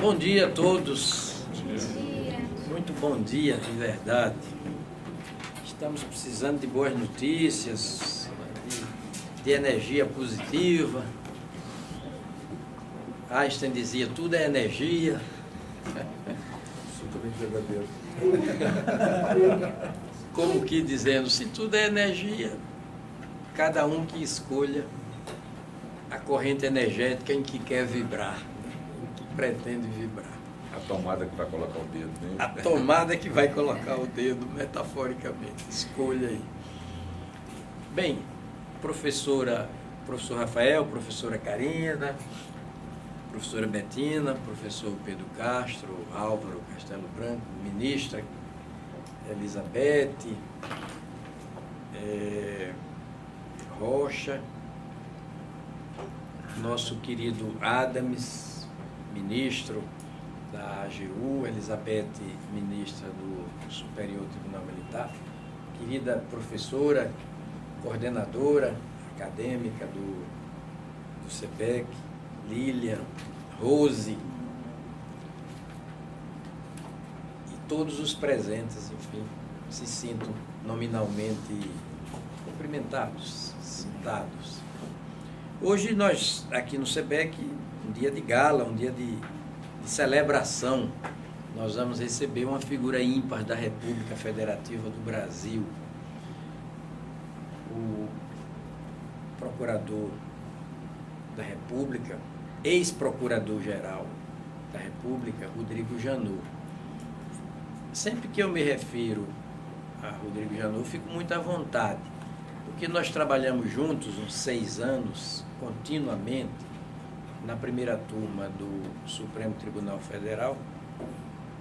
Bom dia a todos. Bom dia. Muito bom dia, de verdade. Estamos precisando de boas notícias, de energia positiva. Einstein dizia, tudo é energia. Absolutamente verdadeiro. Como que dizendo, se tudo é energia, cada um que escolha a corrente energética em que quer vibrar, em que pretende vibrar. A tomada que vai colocar o dedo, né? A tomada que vai colocar o dedo, metaforicamente. Escolha aí. Bem, professor Rafael, professora Karina, professora Betina, professor Pedro Castro, Álvaro Castelo Branco, ministra Elizabeth, Rocha, nosso querido Adams, ministro da AGU, Elizabeth, ministra do Superior Tribunal Militar, querida professora, coordenadora acadêmica do SEBEC, Lília, Rose, e todos os presentes, enfim, se sintam nominalmente cumprimentados, citados. Hoje nós, aqui no SEBEC, um dia de gala, um dia de celebração, nós vamos receber uma figura ímpar da República Federativa do Brasil, o procurador da República, ex-procurador-geral da República, Rodrigo Janot. Sempre que eu me refiro a Rodrigo Janot, eu fico muito à vontade, porque nós trabalhamos juntos uns 6 anos, continuamente, na primeira turma do Supremo Tribunal Federal,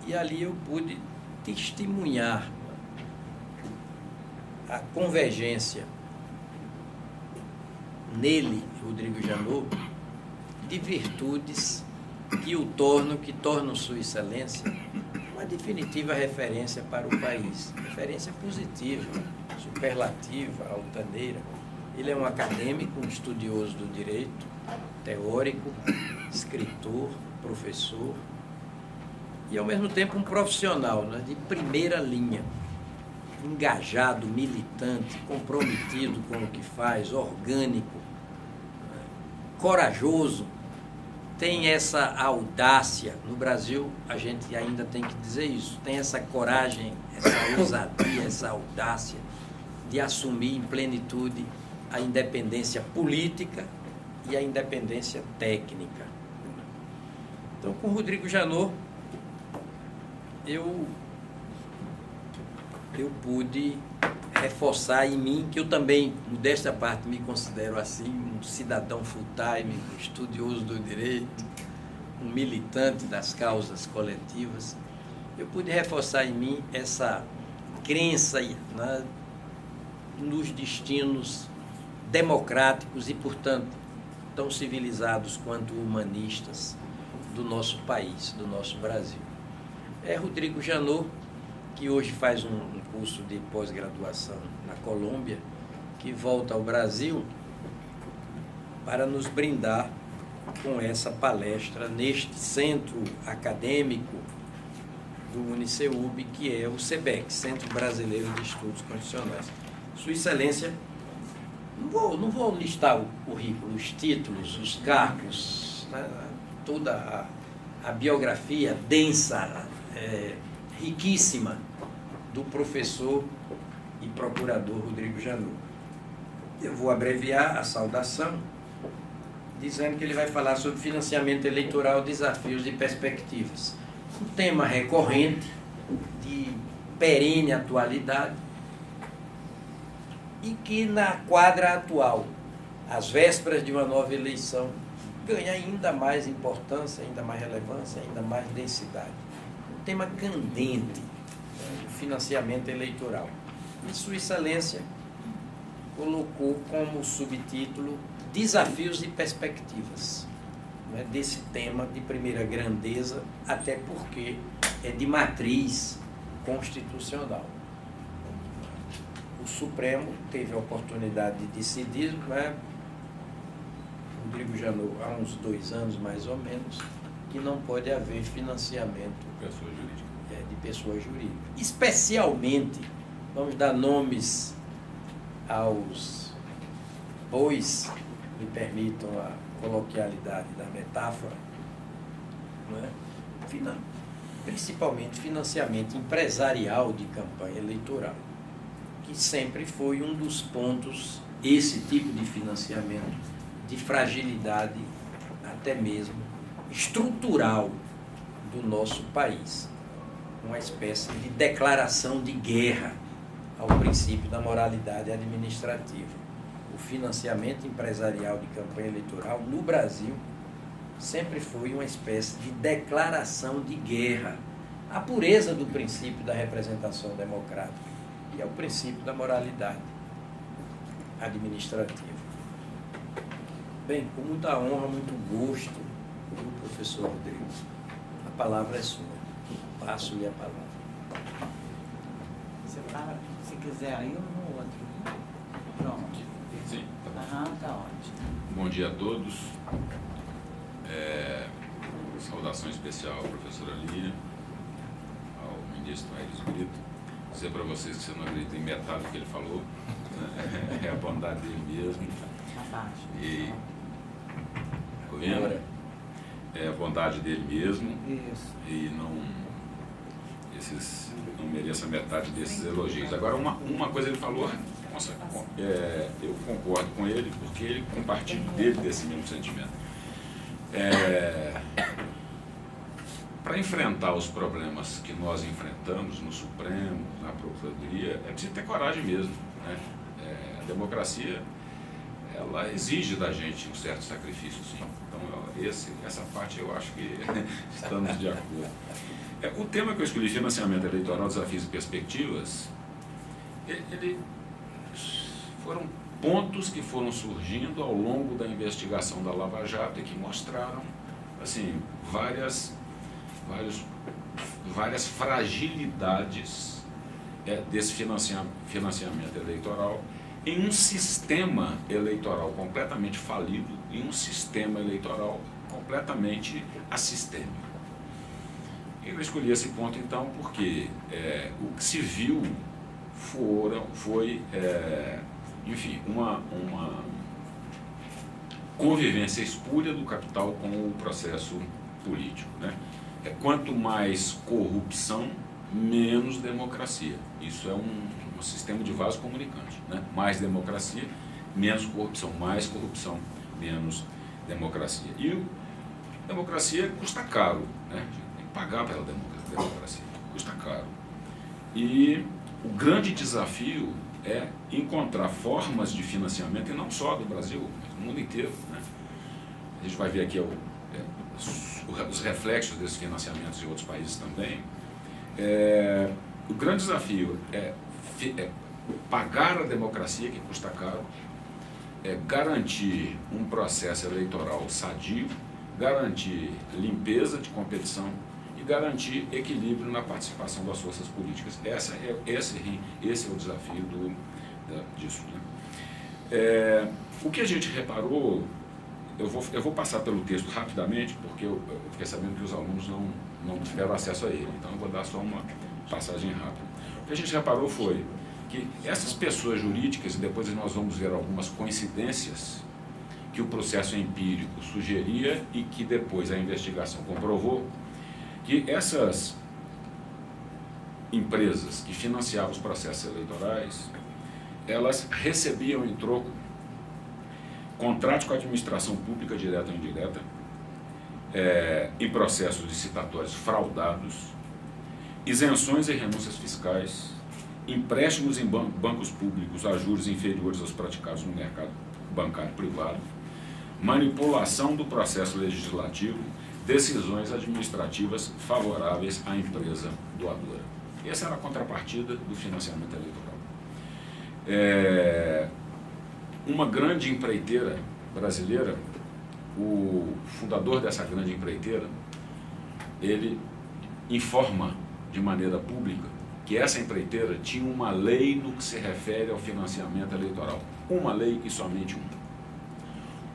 e ali eu pude testemunhar a convergência nele, Rodrigo Janot, de virtudes que tornam Sua Excelência uma definitiva referência para o país. Referência positiva, superlativa, altaneira. Ele é um acadêmico, um estudioso do direito, teórico, escritor, professor e, ao mesmo tempo, um profissional, né, de primeira linha, engajado, militante, comprometido com o que faz, orgânico, corajoso, tem essa audácia. No Brasil, a gente ainda tem que dizer isso, tem essa coragem, essa ousadia, essa audácia de assumir em plenitude a independência política e a independência técnica. Então, com Rodrigo Janot, eu pude reforçar em mim, que eu também, desta parte, me considero assim, um cidadão full-time, um estudioso do direito, um militante das causas coletivas. Eu pude reforçar em mim essa crença, né, nos destinos democráticos e, portanto, tão civilizados quanto humanistas do nosso país, do nosso Brasil. É Rodrigo Janot, que hoje faz um curso de pós-graduação na Colômbia, que volta ao Brasil para nos brindar com essa palestra neste centro acadêmico do Uniceub, que é o SEBEC, Centro Brasileiro de Estudos Constitucionais. Sua Excelência, não vou listar o currículo, os títulos, os cargos, né, toda a biografia densa, riquíssima do professor e procurador Rodrigo Janot. Eu vou abreviar a saudação, dizendo que ele vai falar sobre financiamento eleitoral, desafios e perspectivas. Um tema recorrente, de perene atualidade, e que na quadra atual, às vésperas de uma nova eleição, ganha ainda mais importância, ainda mais relevância, ainda mais densidade. Um tema candente, o financiamento eleitoral. E Sua Excelência colocou como subtítulo Desafios e Perspectivas, né, desse tema de primeira grandeza, até porque é de matriz constitucional. O Supremo teve a oportunidade de decidir, né, Rodrigo Janot, há uns 2 anos mais ou menos, que não pode haver financiamento Pessoa jurídica. de pessoas jurídicas. Especialmente, vamos dar nomes aos bois, me permitam a coloquialidade da metáfora, não é? Principalmente financiamento empresarial de campanha eleitoral, que sempre foi um dos pontos, esse tipo de financiamento, de fragilidade até mesmo estrutural do nosso país. Uma espécie de declaração de guerra ao princípio da moralidade administrativa. O financiamento empresarial de campanha eleitoral no Brasil sempre foi uma espécie de declaração de guerra à pureza do princípio da representação democrática e ao princípio da moralidade administrativa. Bem, com muita honra, muito gosto, o professor Rodrigo. A palavra é sua. Passo-lhe a palavra. Você para, se quiser aí ou no outro. Pronto. Sim. Aham, tá ótimo. Bom dia a todos. Saudação especial à professora Líria, ao ministro Aires Brito. Dizer para vocês que você não acredita em metade do que ele falou. É a bondade dele mesmo. Abaixo. E é a bondade dele mesmo. Isso. E não mereça metade desses elogios. Agora, uma coisa ele falou, nossa, eu concordo com ele, porque ele compartilha dele desse mesmo sentimento. Para enfrentar os problemas que nós enfrentamos no Supremo, na Procuradoria, é preciso ter coragem mesmo, né? A democracia, ela exige da gente um certo sacrifício, sim. Então, essa parte eu acho que estamos de acordo. O tema que eu escolhi, financiamento eleitoral, desafios e perspectivas, foram pontos que foram surgindo ao longo da investigação da Lava Jato e que mostraram, assim, várias fragilidades desse financiamento eleitoral em um sistema eleitoral completamente falido, em um sistema eleitoral completamente assistêmico. Eu escolhi esse ponto, então, porque o que se viu foi enfim, uma convivência espúria do capital com o processo político, né? Quanto mais corrupção, menos democracia. Isso é um sistema de vaso comunicante, né? Mais democracia, menos corrupção. Mais corrupção, menos democracia. E democracia custa caro, né? A gente tem que pagar pela democracia. Custa caro. E o grande desafio é encontrar formas de financiamento, e não só do Brasil, mas do mundo inteiro, né? A gente vai ver aqui os reflexos desses financiamentos em outros países também. O grande desafio é pagar a democracia, que custa caro, garantir um processo eleitoral sadio, garantir limpeza de competição e garantir equilíbrio na participação das forças políticas. Esse é o desafio disso, né? O que a gente reparou, eu vou passar pelo texto rapidamente, porque eu fiquei sabendo que os alunos não tiveram acesso a ele, então eu vou dar só uma passagem rápida. O que a gente reparou foi que essas pessoas jurídicas, e depois nós vamos ver algumas coincidências que o processo empírico sugeria e que depois a investigação comprovou, que essas empresas que financiavam os processos eleitorais, elas recebiam em troco contratos com a administração pública, direta ou indireta, em processos licitatórios fraudados, isenções e renúncias fiscais, empréstimos em bancos públicos a juros inferiores aos praticados no mercado bancário privado, manipulação do processo legislativo, decisões administrativas favoráveis à empresa doadora. Essa era a contrapartida do financiamento eleitoral. Uma grande empreiteira brasileira, o fundador dessa grande empreiteira, ele informa de maneira pública que essa empreiteira tinha uma lei no que se refere ao financiamento eleitoral. Uma lei e somente uma.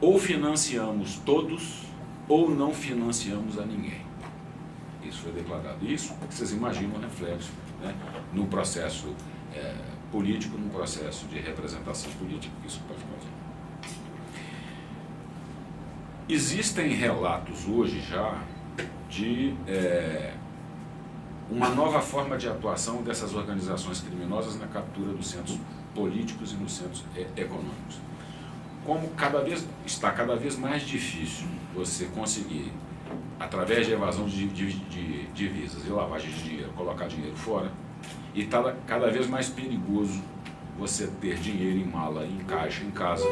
Ou financiamos todos, ou não financiamos a ninguém. Isso foi declarado. Isso, vocês imaginam o reflexo, né, no processo político, no processo de representação política que isso pode causar. Existem relatos hoje já de uma nova forma de atuação dessas organizações criminosas na captura dos centros políticos e nos centros econômicos. Como está cada vez mais difícil você conseguir, através de evasão de divisas e lavagem de dinheiro, colocar dinheiro fora, e está cada vez mais perigoso você ter dinheiro em mala, em caixa, em casa.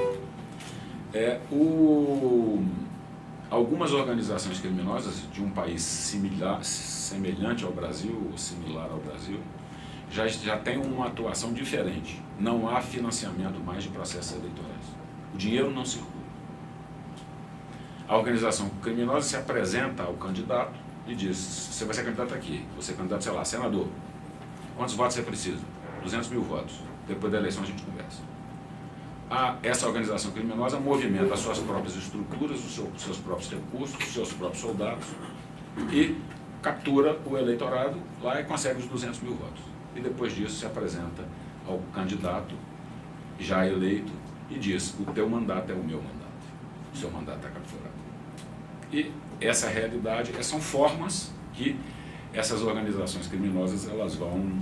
Algumas organizações criminosas de um país semelhante ao Brasil, ou similar ao Brasil, já tem uma atuação diferente. Não há financiamento mais de processos eleitorais. O dinheiro não circula. A organização criminosa se apresenta ao candidato e diz: você vai ser candidato aqui, você é candidato, sei lá, senador. Quantos votos você precisa? 200 mil votos. Depois da eleição a gente conversa. Essa organização criminosa movimenta as suas próprias estruturas, os seus próprios recursos, os seus próprios soldados e captura o eleitorado lá e consegue os 200 mil votos. E depois disso se apresenta ao candidato já eleito e diz: o teu mandato é o meu mandato, o seu mandato está capturado. E essa realidade, são formas que essas organizações criminosas elas vão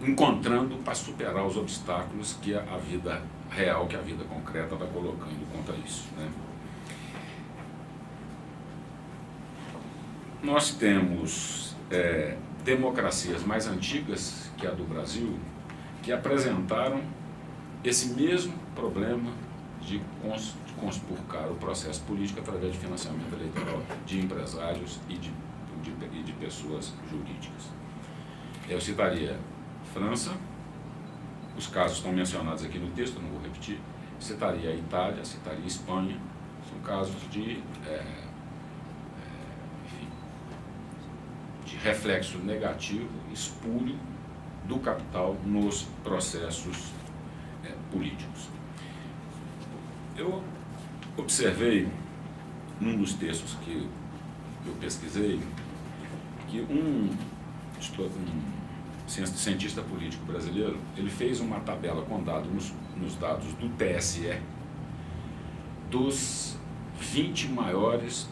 encontrando para superar os obstáculos que a vida real, que a vida concreta vai colocando contra isso, né? Nós temos democracias mais antigas que a do Brasil que apresentaram esse mesmo problema de conspurcar o processo político através de financiamento eleitoral de empresários e de pessoas jurídicas. Eu citaria França, os casos estão mencionados aqui no texto, não vou repetir. Citaria a Itália, citaria a Espanha, são casos de reflexo negativo, espúrio do capital nos processos políticos. Eu observei, num dos textos que eu pesquisei, que um cientista político brasileiro, ele fez uma tabela com dados nos dados do TSE dos 20 maiores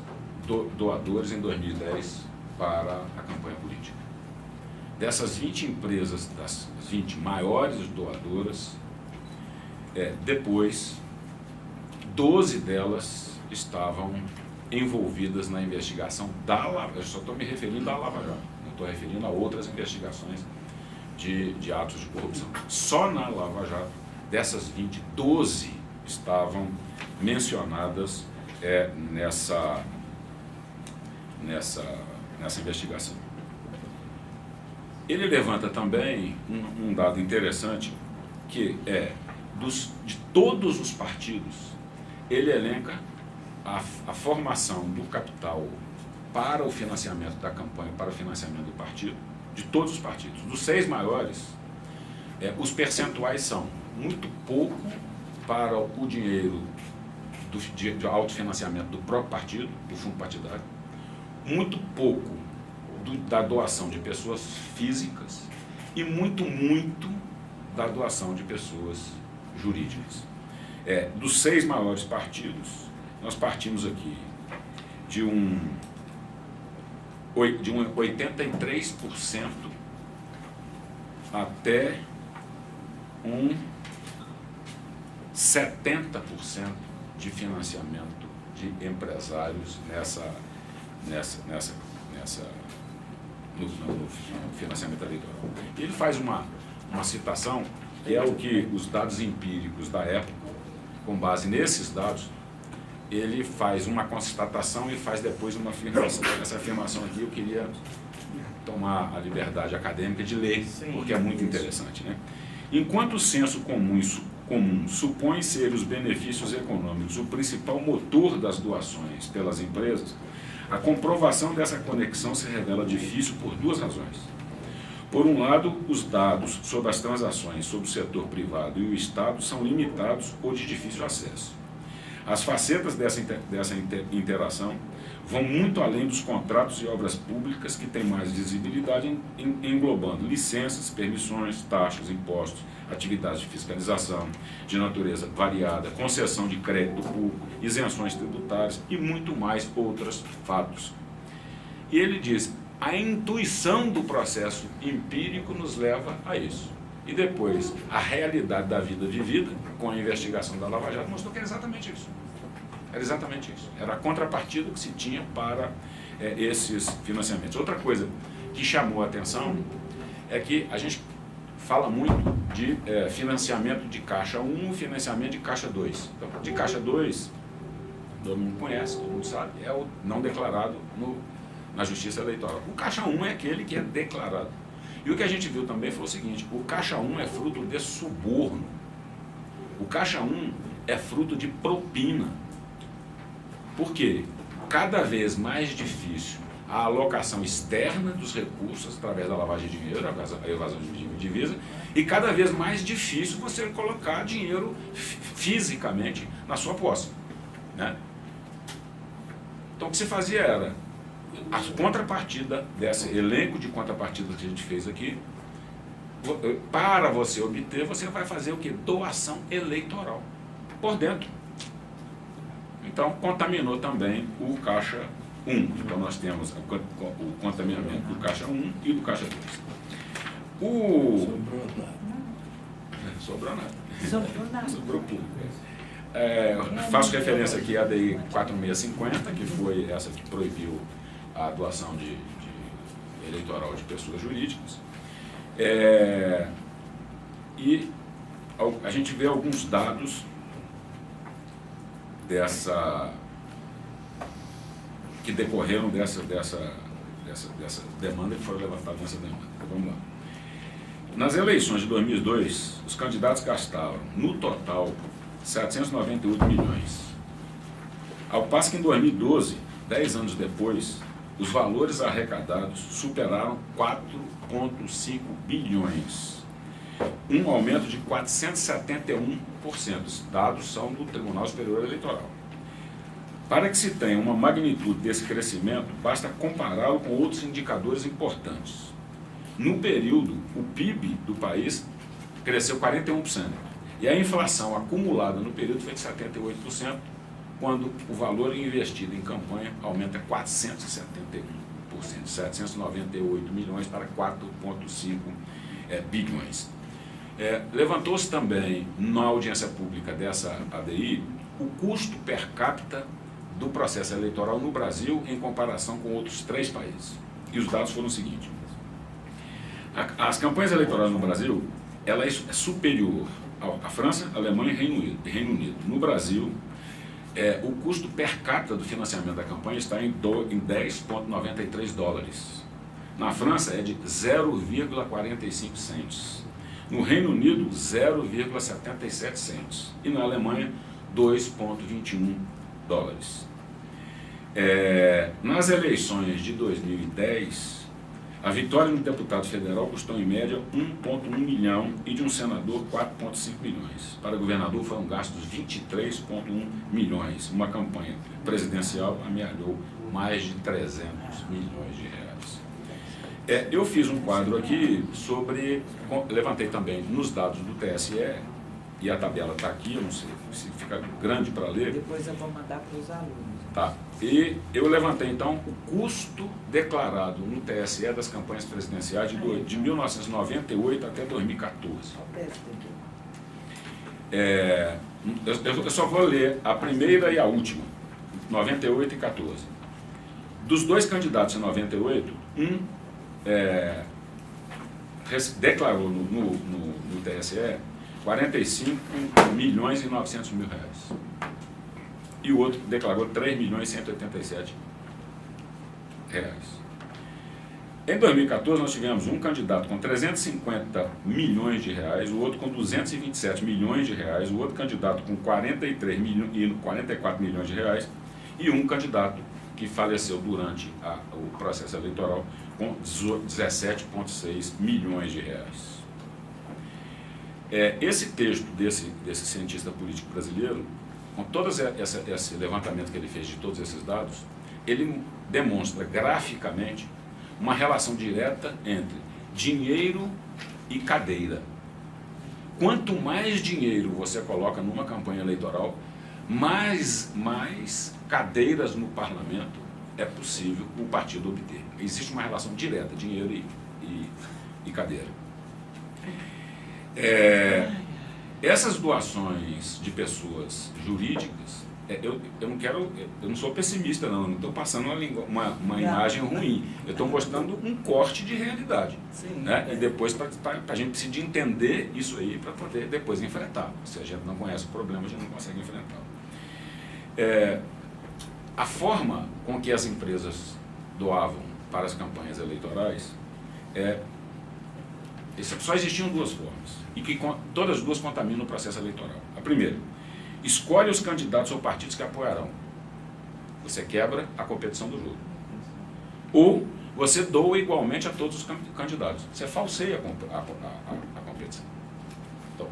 doadores em 2010 para a campanha política. Dessas 20 empresas, das 20 maiores doadoras, depois 12 delas estavam envolvidas na investigação da Lava Jato. Eu só estou me referindo à Lava Jato, não estou referindo a outras investigações de atos de corrupção. Só na Lava Jato, dessas 20, 12 estavam mencionadas nessa investigação. Ele levanta também um dado interessante, que de todos os partidos, ele elenca a formação do capital para o financiamento da campanha, para o financiamento do partido, de todos os partidos. Dos 6 maiores, os percentuais são muito pouco para o dinheiro de autofinanciamento do próprio partido, do fundo partidário, muito pouco da doação de pessoas físicas e muito da doação de pessoas jurídicas. Dos 6 maiores partidos, nós partimos aqui de um 83% até um 70% de financiamento de empresários no financiamento eleitoral. Ele faz uma citação que é o que os dados empíricos da época, com base nesses dados, ele faz uma constatação e faz depois uma afirmação. Essa afirmação aqui eu queria tomar a liberdade acadêmica de ler, porque é muito interessante, né? Enquanto o senso comum supõe ser os benefícios econômicos o principal motor das doações pelas empresas, a comprovação dessa conexão se revela difícil por 2 razões. Por um lado, os dados sobre as transações sobre o setor privado e o Estado são limitados ou de difícil acesso. As facetas dessa interação vão muito além dos contratos e obras públicas que têm mais visibilidade, englobando licenças, permissões, taxas, impostos, atividades de fiscalização de natureza variada, concessão de crédito público, isenções tributárias e muito mais outros fatos. E ele diz, a intuição do processo empírico nos leva a isso. E depois, a realidade da vida vivida, com a investigação da Lava Jato, mostrou que era exatamente isso. Era exatamente isso. Era a contrapartida que se tinha para esses financiamentos. Outra coisa que chamou a atenção é que a gente fala muito de financiamento de Caixa 1 e financiamento de Caixa 2. Então, de Caixa 2, todo mundo conhece, todo mundo sabe, é o não declarado na Justiça Eleitoral. O Caixa 1 é aquele que é declarado. E o que a gente viu também foi o seguinte, o Caixa 1 é fruto de suborno. O Caixa 1 é fruto de propina. Por quê? Cada vez mais difícil a alocação externa dos recursos através da lavagem de dinheiro, a evasão de divisa, e cada vez mais difícil você colocar dinheiro fisicamente na sua posse, né? Então o que se fazia era a contrapartida desse elenco de contrapartidas que a gente fez aqui, para você obter, você vai fazer o quê? Doação eleitoral por dentro. Então, contaminou também o Caixa 1. Então, nós temos o contaminamento do Caixa 1 e do Caixa 2. Sobrou nada. Sobrou nada. Sobrou pouco. Faço referência aqui à DI 4650, que foi essa que proibiu a doação de eleitoral de pessoas jurídicas. E a gente vê alguns dados que decorreram dessa demanda, que foram levantadas nessa demanda. Então, vamos lá. Nas eleições de 2002, os candidatos gastaram, no total, 798 milhões. Ao passo que em 2012, 10 anos depois, os valores arrecadados superaram 4,5 bilhões. Um aumento de 471%. Os dados são do Tribunal Superior Eleitoral. Para que se tenha uma magnitude desse crescimento, basta compará-lo com outros indicadores importantes. No período, o PIB do país cresceu 41%. E a inflação acumulada no período foi de 78%, quando o valor investido em campanha aumenta 471%, 798 milhões para 4,5 bilhões. Levantou-se também, na audiência pública dessa ADI, o custo per capita do processo eleitoral no Brasil em comparação com outros 3 países. E os dados foram os seguintes. As campanhas eleitorais no Brasil, ela é superior à França, Alemanha e Reino Unido. No Brasil, o custo per capita do financiamento da campanha está em 10,93 dólares. Na França é de 0,45 cents. No Reino Unido, 0,77 cents. E na Alemanha, 2,21 dólares. Nas eleições de 2010, a vitória no deputado federal custou em média 1,1 milhão e de um senador 4,5 milhões. Para governador foram gastos 23,1 milhões. Uma campanha presidencial amealhou mais de 300 milhões de reais. Eu fiz um quadro aqui levantei também nos dados do TSE, e a tabela está aqui, eu não sei se fica grande para ler. Depois eu vou mandar para os alunos. Tá. E eu levantei, então, o custo declarado no TSE das campanhas presidenciais de 1998 até 2014. Eu só vou ler a primeira e a última, 98 e 14. Dos 2 candidatos em 98, declarou no TSE 45 milhões e 900 mil reais. E o outro declarou 3 milhões e 187 reais. Em 2014, nós tivemos um candidato com 350 milhões de reais, o outro com 227 milhões de reais, o outro candidato com 44 milhões de reais e um candidato que faleceu durante o processo eleitoral com 17,6 milhões de reais. Esse texto desse cientista político brasileiro com todo esse levantamento que ele fez de todos esses dados, ele demonstra graficamente uma relação direta entre dinheiro e cadeira. Quanto mais dinheiro você coloca numa campanha eleitoral, mais cadeiras no parlamento é possível o partido obter. Existe uma relação direta, dinheiro e cadeira. Essas doações de pessoas jurídicas, eu não sou pessimista não estou passando uma imagem ruim, eu estou mostrando um corte de realidade. Sim, né? E depois para a gente decidir entender isso aí para poder depois enfrentar. Se a gente não conhece o problema, a gente não consegue enfrentar. A forma com que as empresas doavam para as campanhas eleitorais só existiam duas formas, e que todas as duas contaminam o processo eleitoral. A primeira, escolhe os candidatos ou partidos que apoiarão. Você quebra a competição do jogo. Ou você doa igualmente a todos os candidatos. Você falseia a competição. Então,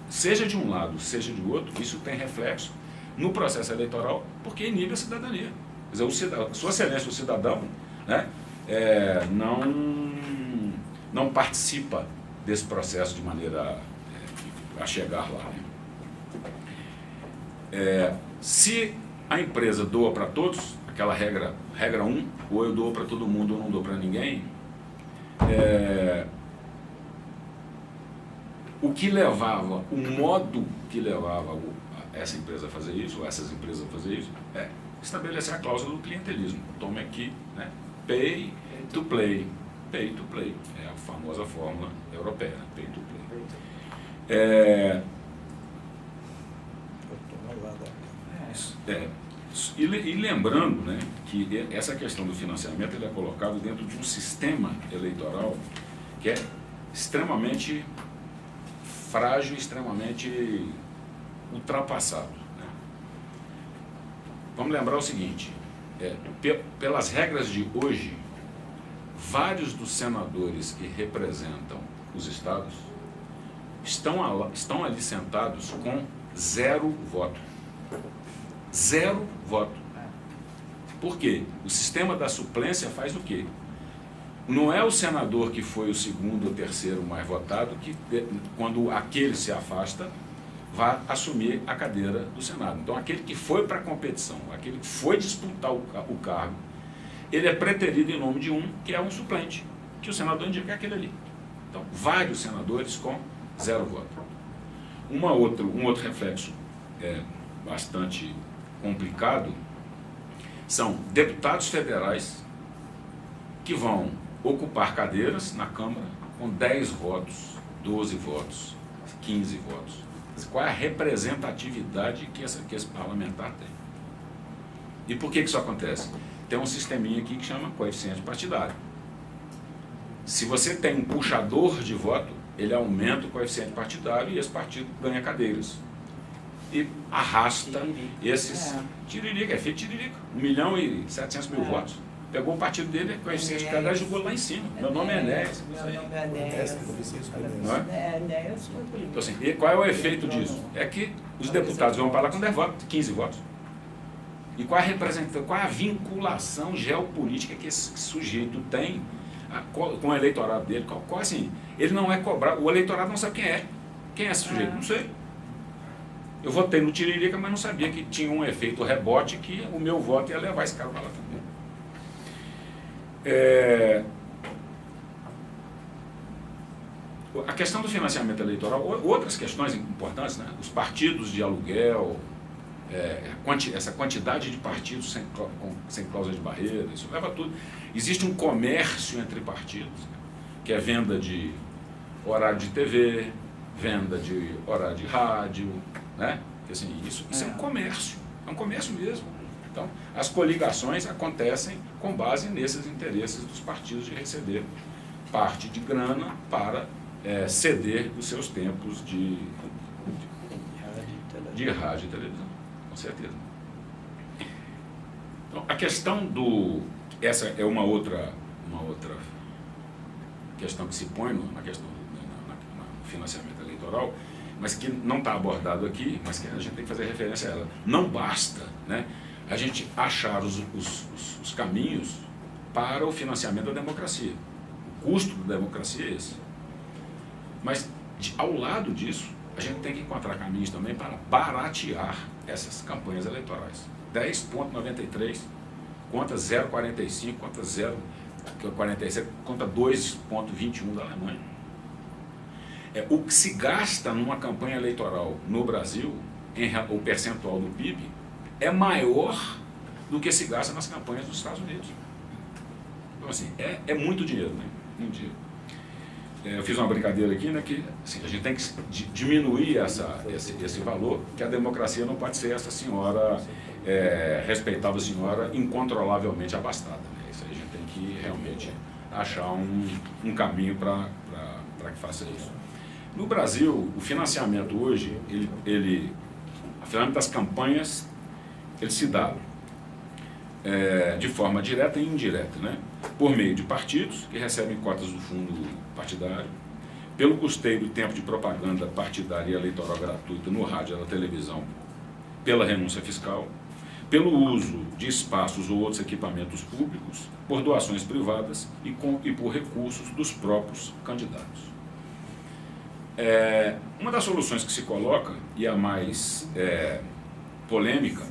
seja de um lado, seja de outro, isso tem reflexo no processo eleitoral, porque inibe a cidadania. Quer dizer, Sua Excelência, o cidadão, né, não participa desse processo de maneira a chegar lá. Né? Se a empresa doa para todos, aquela regra 1, ou eu dou para todo mundo ou não dou para ninguém, o modo que levava essa empresa a fazer isso, ou essas empresas a fazer isso, é estabelecer a cláusula do clientelismo. Tome aqui, né? Pay to play. Pay to play. É a famosa fórmula europeia, né? Pay to play. E lembrando, né, que essa questão do financiamento ele é colocado dentro de um sistema eleitoral que é extremamente frágil, extremamente ultrapassado. Né? Vamos lembrar o seguinte, pelas regras de hoje, vários dos senadores que representam os estados estão ali sentados com 0 voto. 0 voto. Por quê? O sistema da suplência faz o quê? Não é o senador que foi o segundo ou terceiro mais votado que, quando aquele se afasta, vai assumir a cadeira do Senado. Então, aquele que foi para a competição, aquele que foi disputar o cargo, ele é preterido em nome de um que é um suplente, que o senador indica aquele ali. Então, vários senadores com 0 voto. Um outro reflexo bastante complicado são deputados federais que vão ocupar cadeiras na Câmara com 10 votos, 12 votos, 15 votos. Qual é a representatividade que esse parlamentar tem? E por que isso acontece? Tem um sisteminha aqui que chama coeficiente partidário. Se você tem um puxador de voto, ele aumenta o coeficiente partidário e esse partido ganha cadeiras. E arrasta esses... Tiririca, é feito tiririca. 1.700.000 votos. Pegou o partido dele, coeficiente partidário, jogou lá em cima. Meu nome é Enéas. Meu nome é Enéas. Então, assim, e qual é o efeito disso? É que os deputados vão para lá com 10 votos, 15 votos. E qual é a vinculação geopolítica que esse sujeito tem com o eleitorado dele? Assim, ele não é cobrado, o eleitorado não sabe quem é. Quem é esse sujeito? Não sei. Eu votei no Tiririca, mas não sabia que tinha um efeito rebote que o meu voto ia levar esse cara para lá também. A questão do financiamento eleitoral, outras questões importantes, né? Os partidos de aluguel, essa quantidade de partidos sem cláusula de barreira, isso leva a tudo. Existe um comércio entre partidos, né? Que é venda de horário de TV, venda de horário de rádio, né? Assim, isso é um comércio mesmo. Então, as coligações acontecem com base nesses interesses dos partidos de receber parte de grana para ceder os seus tempos de rádio e televisão, com certeza. Então, a questão essa é uma outra questão que se põe no financiamento eleitoral, mas que não está abordado aqui, mas que a gente tem que fazer referência a ela. Não basta, né, a gente achar os caminhos para o financiamento da democracia. O custo da democracia é esse. Mas, ao lado disso, a gente tem que encontrar caminhos também para baratear essas campanhas eleitorais. 10,93 contra 0,45, contra 0,47, contra 2,21 da Alemanha. O que se gasta numa campanha eleitoral no Brasil, o percentual do PIB, é maior do que se gasta nas campanhas dos Estados Unidos. Então, assim, é muito dinheiro, né? Muito dinheiro. Eu fiz uma brincadeira aqui, né, que assim, a gente tem que diminuir esse valor, que a democracia não pode ser essa senhora, respeitável senhora, incontrolavelmente abastada. Né? Isso aí a gente tem que realmente achar um caminho para que faça isso. No Brasil, o financiamento hoje, o financiamento das campanhas, ele se dá de forma direta e indireta, né? Por meio de partidos que recebem cotas do fundo partidário, pelo custeio do tempo de propaganda partidária e eleitoral gratuita no rádio e na televisão, pela renúncia fiscal, pelo uso de espaços ou outros equipamentos públicos, por doações privadas e por recursos dos próprios candidatos. Uma das soluções que se coloca, e a mais polêmica,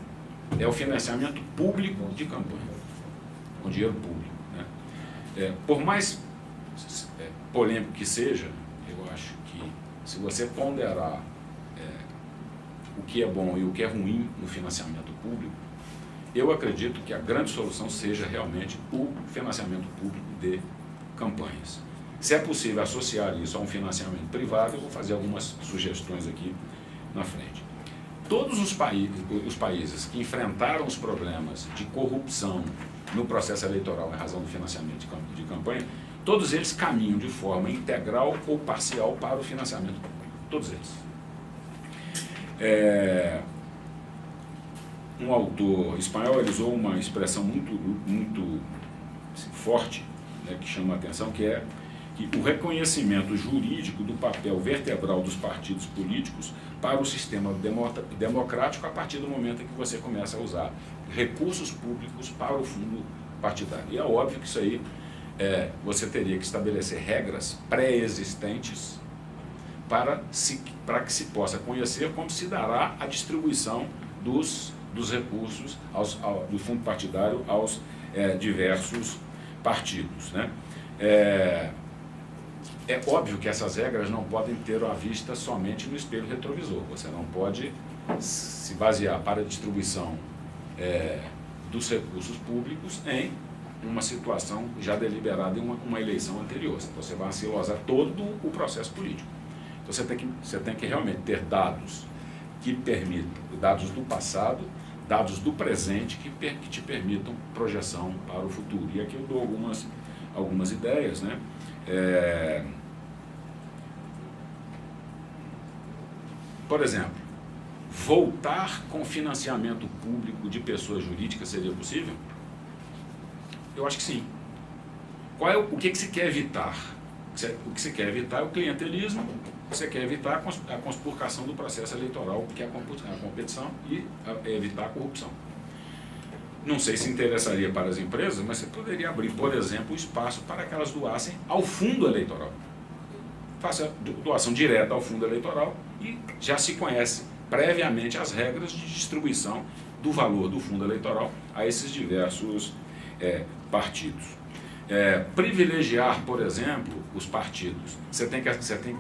é o financiamento público de campanha, com dinheiro público. Né? Por mais polêmico que seja, eu acho que se você ponderar o que é bom e o que é ruim no financiamento público, eu acredito que a grande solução seja realmente o financiamento público de campanhas. Se é possível associar isso a um financiamento privado, eu vou fazer algumas sugestões aqui na frente. Todos os países que enfrentaram os problemas de corrupção no processo eleitoral em razão do financiamento de campanha, todos eles caminham de forma integral ou parcial para o financiamento público. Todos eles. Um autor espanhol usou uma expressão muito assim, forte, né, que chama a atenção, que é que o reconhecimento jurídico do papel vertebral dos partidos políticos para o sistema democrático a partir do momento em que você começa a usar recursos públicos para o fundo partidário. E é óbvio que isso aí você teria que estabelecer regras pré-existentes para que se possa conhecer como se dará a distribuição dos recursos do fundo partidário aos diversos partidos. Né? É óbvio que essas regras não podem ter a vista somente no espelho retrovisor. Você não pode se basear para a distribuição dos recursos públicos em uma situação já deliberada em uma eleição anterior. Você vai ansilosar todo o processo político. Então você tem que realmente ter dados que permitam, dados do passado, dados do presente que te permitam projeção para o futuro. E aqui eu dou algumas ideias, né? Por exemplo, voltar com financiamento público de pessoas jurídicas seria possível? Eu acho que sim. O que se quer evitar? O que se quer evitar é o clientelismo, o que você quer evitar é a conspurcação do processo eleitoral, que é a competição, e evitar a corrupção. Não sei se interessaria para as empresas, mas você poderia abrir, por exemplo, espaço para que elas doassem ao fundo eleitoral. Faça doação direta ao fundo eleitoral e já se conhece previamente as regras de distribuição do valor do fundo eleitoral a esses diversos partidos. Privilegiar, por exemplo, os partidos. Você tem que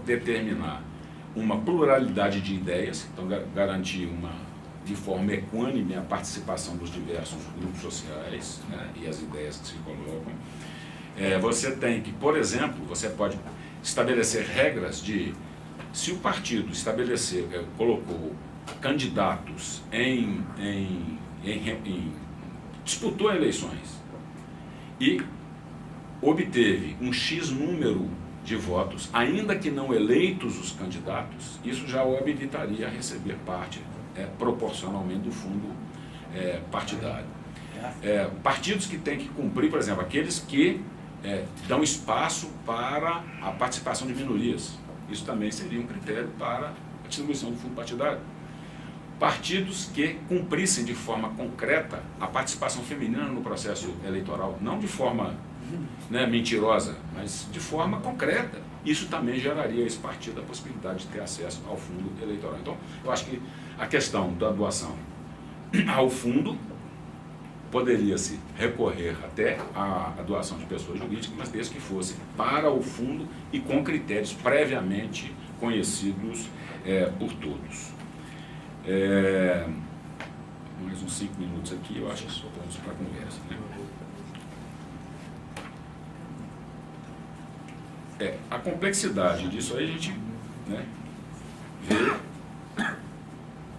determinar uma pluralidade de ideias, então garantir de forma equânime a participação dos diversos grupos sociais, né, e as ideias que se colocam. Você tem que, por exemplo, você pode estabelecer regras de, se o partido colocou candidatos disputou eleições e obteve um X número de votos, ainda que não eleitos os candidatos, isso já o habilitaria a receber parte proporcionalmente do fundo partidário. Partidos que têm que cumprir, por exemplo, aqueles que dão espaço para a participação de minorias. Isso também seria um critério para a distribuição do fundo partidário. Partidos que cumprissem de forma concreta a participação feminina no processo eleitoral, não de forma, né, mentirosa, mas de forma concreta. Isso também geraria a esse partido a possibilidade de ter acesso ao fundo eleitoral. Então, eu acho que a questão da doação ao fundo poderia-se recorrer até à doação de pessoas jurídicas, mas desde que fosse para o fundo e com critérios previamente conhecidos por todos. Mais uns 5 minutos aqui, eu acho que só vamos para a conversa, né? A complexidade disso aí a gente, né, vê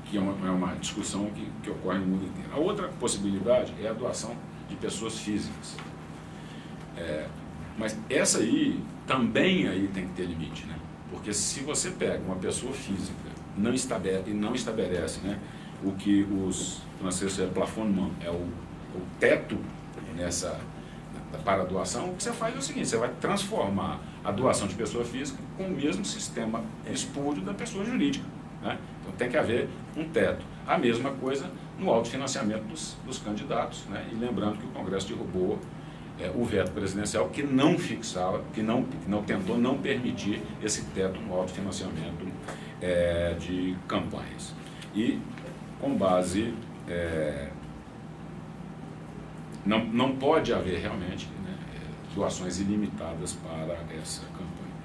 que é uma discussão que ocorre no mundo inteiro. A outra possibilidade é a doação de pessoas físicas. Mas essa aí também aí tem que ter limite, né? Porque se você pega uma pessoa física não estabelece, né, o que os franceses é plafonnement, é o teto para a doação, o que você faz é o seguinte: você vai transformar a doação de pessoa física com o mesmo sistema espúrio da pessoa jurídica, né? Então tem que haver um teto. A mesma coisa no autofinanciamento dos candidatos, né? E lembrando que o Congresso derrubou o veto presidencial que não fixava, que não tentou não permitir esse teto no autofinanciamento de campanhas. E com base não pode haver realmente, né, doações ilimitadas para essa campanha.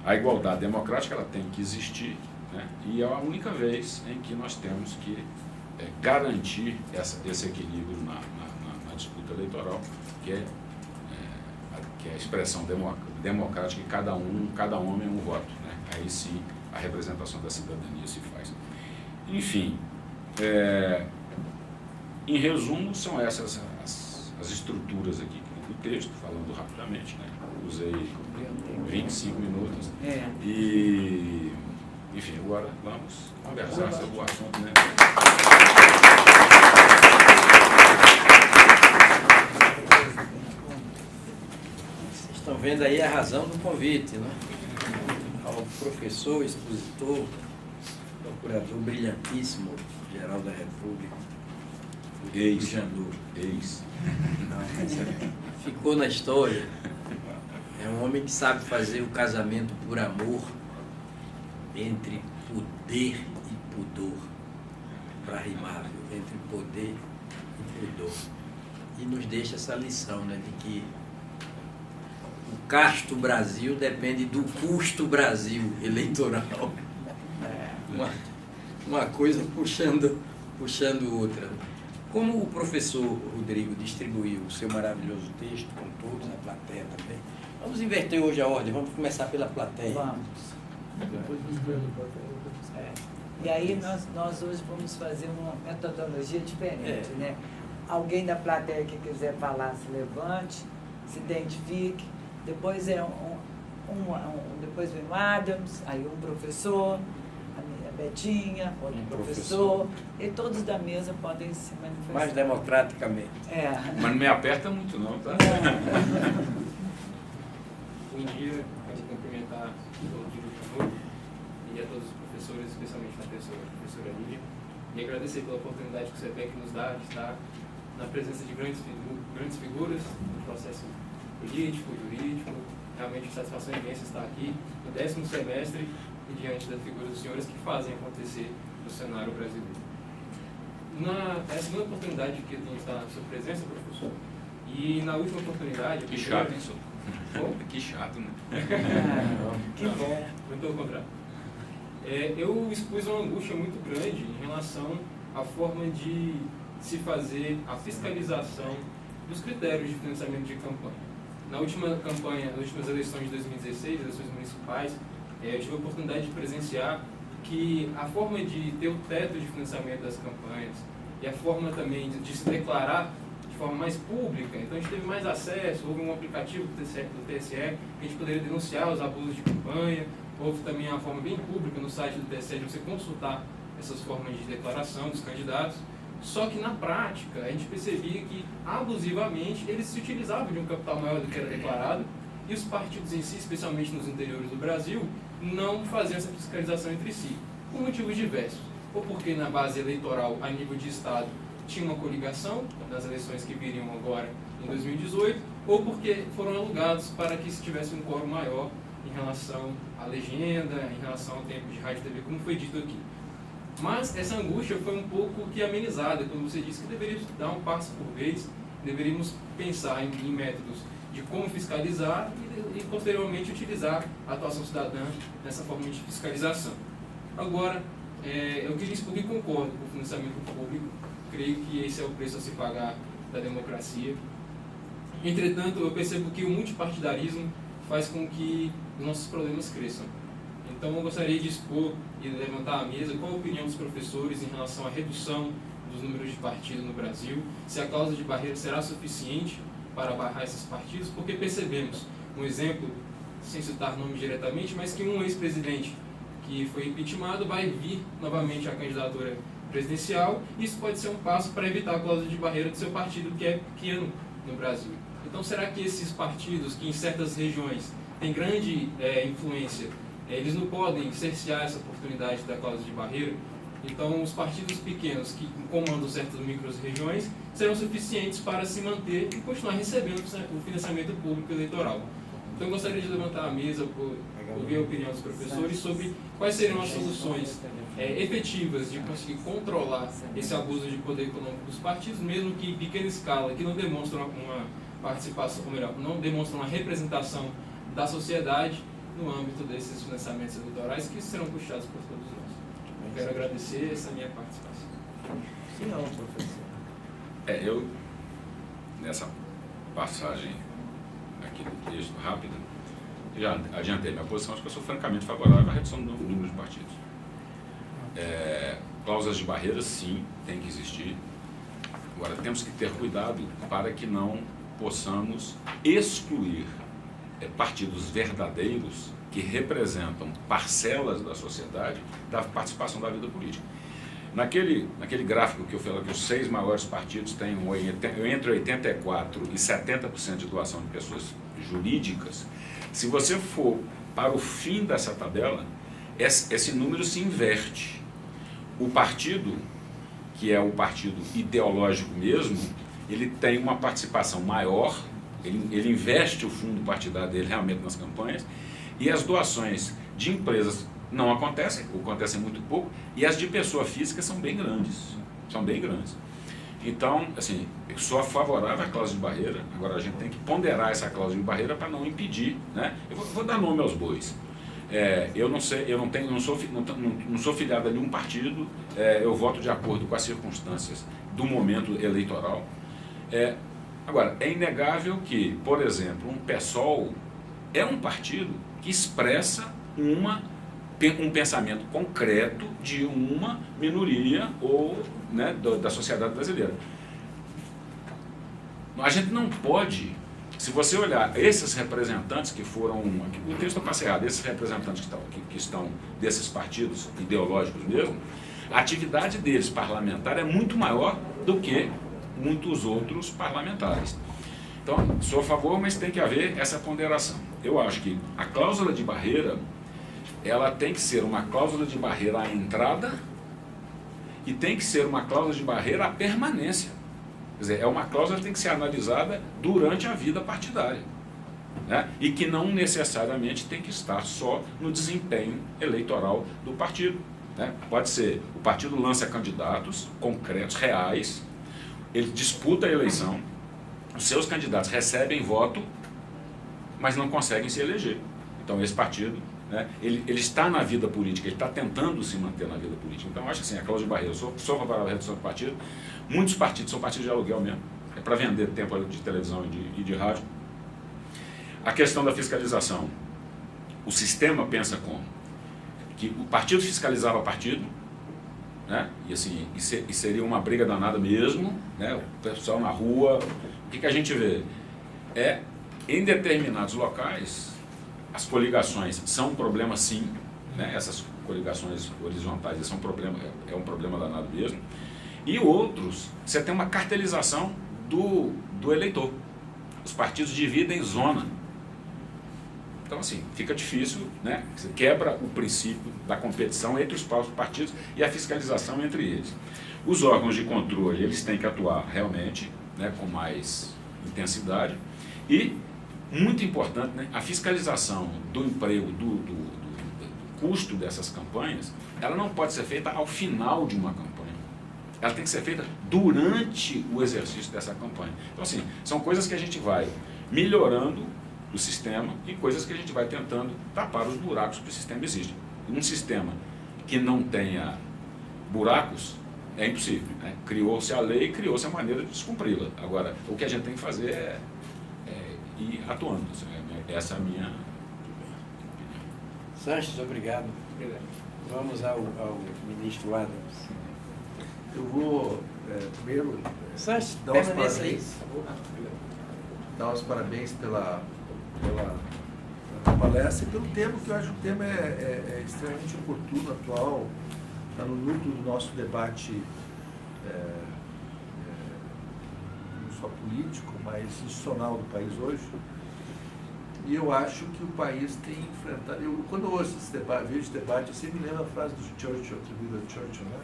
A igualdade democrática ela tem que existir, né, e é a única vez em que nós temos que garantir esse equilíbrio na disputa eleitoral, que é a expressão democrática que cada homem um voto, né? Aí sim a representação da cidadania se faz. Enfim, em resumo, são essas as estruturas aqui do texto, falando rapidamente, né? Usei 25 minutos. E, enfim, agora vamos conversar sobre o assunto, né? Vocês estão vendo aí a razão do convite, né? Ao professor, expositor, procurador brilhantíssimo, geral da República, Jandu. Ficou na história. É um homem que sabe fazer o casamento por amor entre poder e pudor, para rimar, viu? Entre poder e pudor. E nos deixa essa lição, né, de que o casto Brasil depende do custo Brasil eleitoral. Uma coisa puxando outra. Como o professor Rodrigo distribuiu o seu maravilhoso texto, com todos, a plateia também, vamos inverter hoje a ordem, vamos começar pela plateia. Vamos. E aí nós hoje vamos fazer uma metodologia diferente, né? Alguém da plateia que quiser falar, se levante, se identifique. Depois depois vem o Adams, aí um professor, a Betinha, outro professor, e todos da mesa podem se manifestar. Mais democraticamente. Mas não me aperta muito não, tá? Bom dia, quero cumprimentar todo o diretor e a todos os professores, especialmente a professora Lídia, e agradecer pela oportunidade que o CEPEC nos dá de estar na presença de grandes figuras no processo político, jurídico. Realmente satisfação imensa estar aqui no 10º semestre e diante da figura dos senhores que fazem acontecer no cenário brasileiro. É a segunda oportunidade que eu tenho de estar na sua presença, professor, e na última oportunidade... Que chato, hein, senhor? Que chato, né? Que bom. Muito pelo contrário. Eu expus uma angústia muito grande em relação à forma de se fazer a fiscalização dos critérios de financiamento de campanha. Na última campanha, nas últimas eleições de 2016, eleições municipais, eu tive a oportunidade de presenciar que a forma de ter o teto de financiamento das campanhas e a forma também de se declarar de forma mais pública, então a gente teve mais acesso, houve um aplicativo do TSE, que a gente poderia denunciar os abusos de campanha, houve também uma forma bem pública no site do TSE de você consultar essas formas de declaração dos candidatos. Só que na prática a gente percebia que abusivamente eles se utilizavam de um capital maior do que era declarado, e os partidos em si, especialmente nos interiores do Brasil, não faziam essa fiscalização entre si, por motivos diversos. Ou porque na base eleitoral, a nível de Estado, tinha uma coligação das eleições que viriam agora em 2018, ou porque foram alugados para que se tivesse um quórum maior em relação à legenda, em relação ao tempo de rádio e TV, como foi dito aqui. Mas essa angústia foi um pouco que amenizada quando você disse que deveríamos dar um passo por vez, deveríamos pensar em métodos de como fiscalizar e posteriormente utilizar a atuação cidadã nessa forma de fiscalização. Agora, eu queria expor que concordo com o financiamento público, creio que esse é o preço a se pagar da democracia. Entretanto, eu percebo que o multipartidarismo faz com que nossos problemas cresçam. Então, eu gostaria de expor e levantar à mesa qual a opinião dos professores em relação à redução dos números de partidos no Brasil, se a cláusula de barreira será suficiente para barrar esses partidos, porque percebemos um exemplo, sem citar nomes diretamente, mas que um ex-presidente que foi impeachmentado vai vir novamente à candidatura presidencial, e isso pode ser um passo para evitar a cláusula de barreira do seu partido, que é pequeno no Brasil. Então, será que esses partidos, que em certas regiões têm grande influência, eles não podem cercear essa oportunidade da cláusula de barreira? Então, os partidos pequenos que comandam certas micro-regiões serão suficientes para se manter e continuar recebendo o financiamento público eleitoral. Então, eu gostaria de levantar a mesa, ouvir a opinião dos professores sobre quais seriam as soluções efetivas de conseguir controlar esse abuso de poder econômico dos partidos, mesmo que em pequena escala, que não demonstram uma participação, ou melhor, não demonstram uma representação da sociedade no âmbito desses financiamentos eleitorais que serão custeados por todos nós. Quero agradecer essa minha participação. Sim, não, professor. Eu, nessa passagem aqui do texto rápida, já adiantei minha posição, acho que eu sou francamente favorável à redução do número de partidos. Cláusulas de barreiras, sim, tem que existir. Agora, temos que ter cuidado para que não possamos excluir partidos verdadeiros que representam parcelas da sociedade da participação da vida política. Naquele gráfico que eu falei que os 6 maiores partidos têm entre 84% e 70% de doação de pessoas jurídicas, se você for para o fim dessa tabela, esse número se inverte. O partido, que é o partido ideológico mesmo, ele tem uma participação maior, ele investe o fundo partidário dele realmente nas campanhas, e as doações de empresas não acontecem muito pouco, e as de pessoa física são bem grandes. Então, assim, eu sou favorável à cláusula de barreira. Agora a gente tem que ponderar essa cláusula de barreira para não impedir, né? Eu vou dar nome aos bois. Eu não sei, não sou filiado a nenhum partido, eu voto de acordo com as circunstâncias do momento eleitoral. Agora, é inegável que, por exemplo, um PSOL é um partido que expressa um pensamento concreto de uma minoria ou, né, da sociedade brasileira. A gente não pode, se você olhar esses representantes que foram, o texto está passeado, esses representantes que estão desses partidos ideológicos mesmo, a atividade deles parlamentar é muito maior do que muitos outros parlamentares. Então, sou a favor, mas tem que haver essa ponderação. Eu acho que a cláusula de barreira, ela tem que ser uma cláusula de barreira à entrada e tem que ser uma cláusula de barreira à permanência. Quer dizer, é uma cláusula que tem que ser analisada durante a vida partidária, né? E que não necessariamente tem que estar só no desempenho eleitoral do partido, né? Pode ser, o partido lança candidatos concretos, reais, ele disputa a eleição, os seus candidatos recebem voto, mas não conseguem se eleger. Então esse partido, né, ele está na vida política, ele está tentando se manter na vida política. Então eu acho que assim, a cláusula de barreira, eu sou favorável à redução do partido. Muitos partidos são partidos de aluguel mesmo, é para vender tempo de televisão e de rádio. A questão da fiscalização, o sistema pensa como? Que o partido fiscalizava o partido, né? E assim, e seria uma briga danada mesmo, né? O pessoal na rua. O que a gente vê? Em determinados locais, as coligações são um problema sim, né? Essas coligações horizontais são um problema danado mesmo. E outros, você tem uma cartelização do eleitor. Os partidos dividem zona. Então, assim, fica difícil, né? Você quebra o princípio da competição entre os partidos e a fiscalização entre eles. Os órgãos de controle, eles têm que atuar realmente, né, com mais intensidade e, muito importante, né, a fiscalização do emprego, do custo dessas campanhas, ela não pode ser feita ao final de uma campanha. Ela tem que ser feita durante o exercício dessa campanha. Então, assim, são coisas que a gente vai melhorando o sistema e coisas que a gente vai tentando tapar os buracos que o sistema existe. Um sistema que não tenha buracos é impossível, né? Criou-se a lei, criou-se a maneira de descumpri-la. Agora, o que a gente tem que fazer é ir atuando. Essa é a minha opinião. Sanches, obrigado. Vamos ao ministro Adams. Eu vou primeiro Sanches, dar os permaneça aí. parabéns, dar os parabéns pela palestra e pelo tema, que eu acho que o tema é extremamente oportuno, atual, está no núcleo do nosso debate, não só político, mas institucional do país hoje. E eu acho que o país tem enfrentado... Quando eu ouço esse debate, vejo esse debate, eu sempre me lembro a frase do Churchill, atribuída a Churchill, né?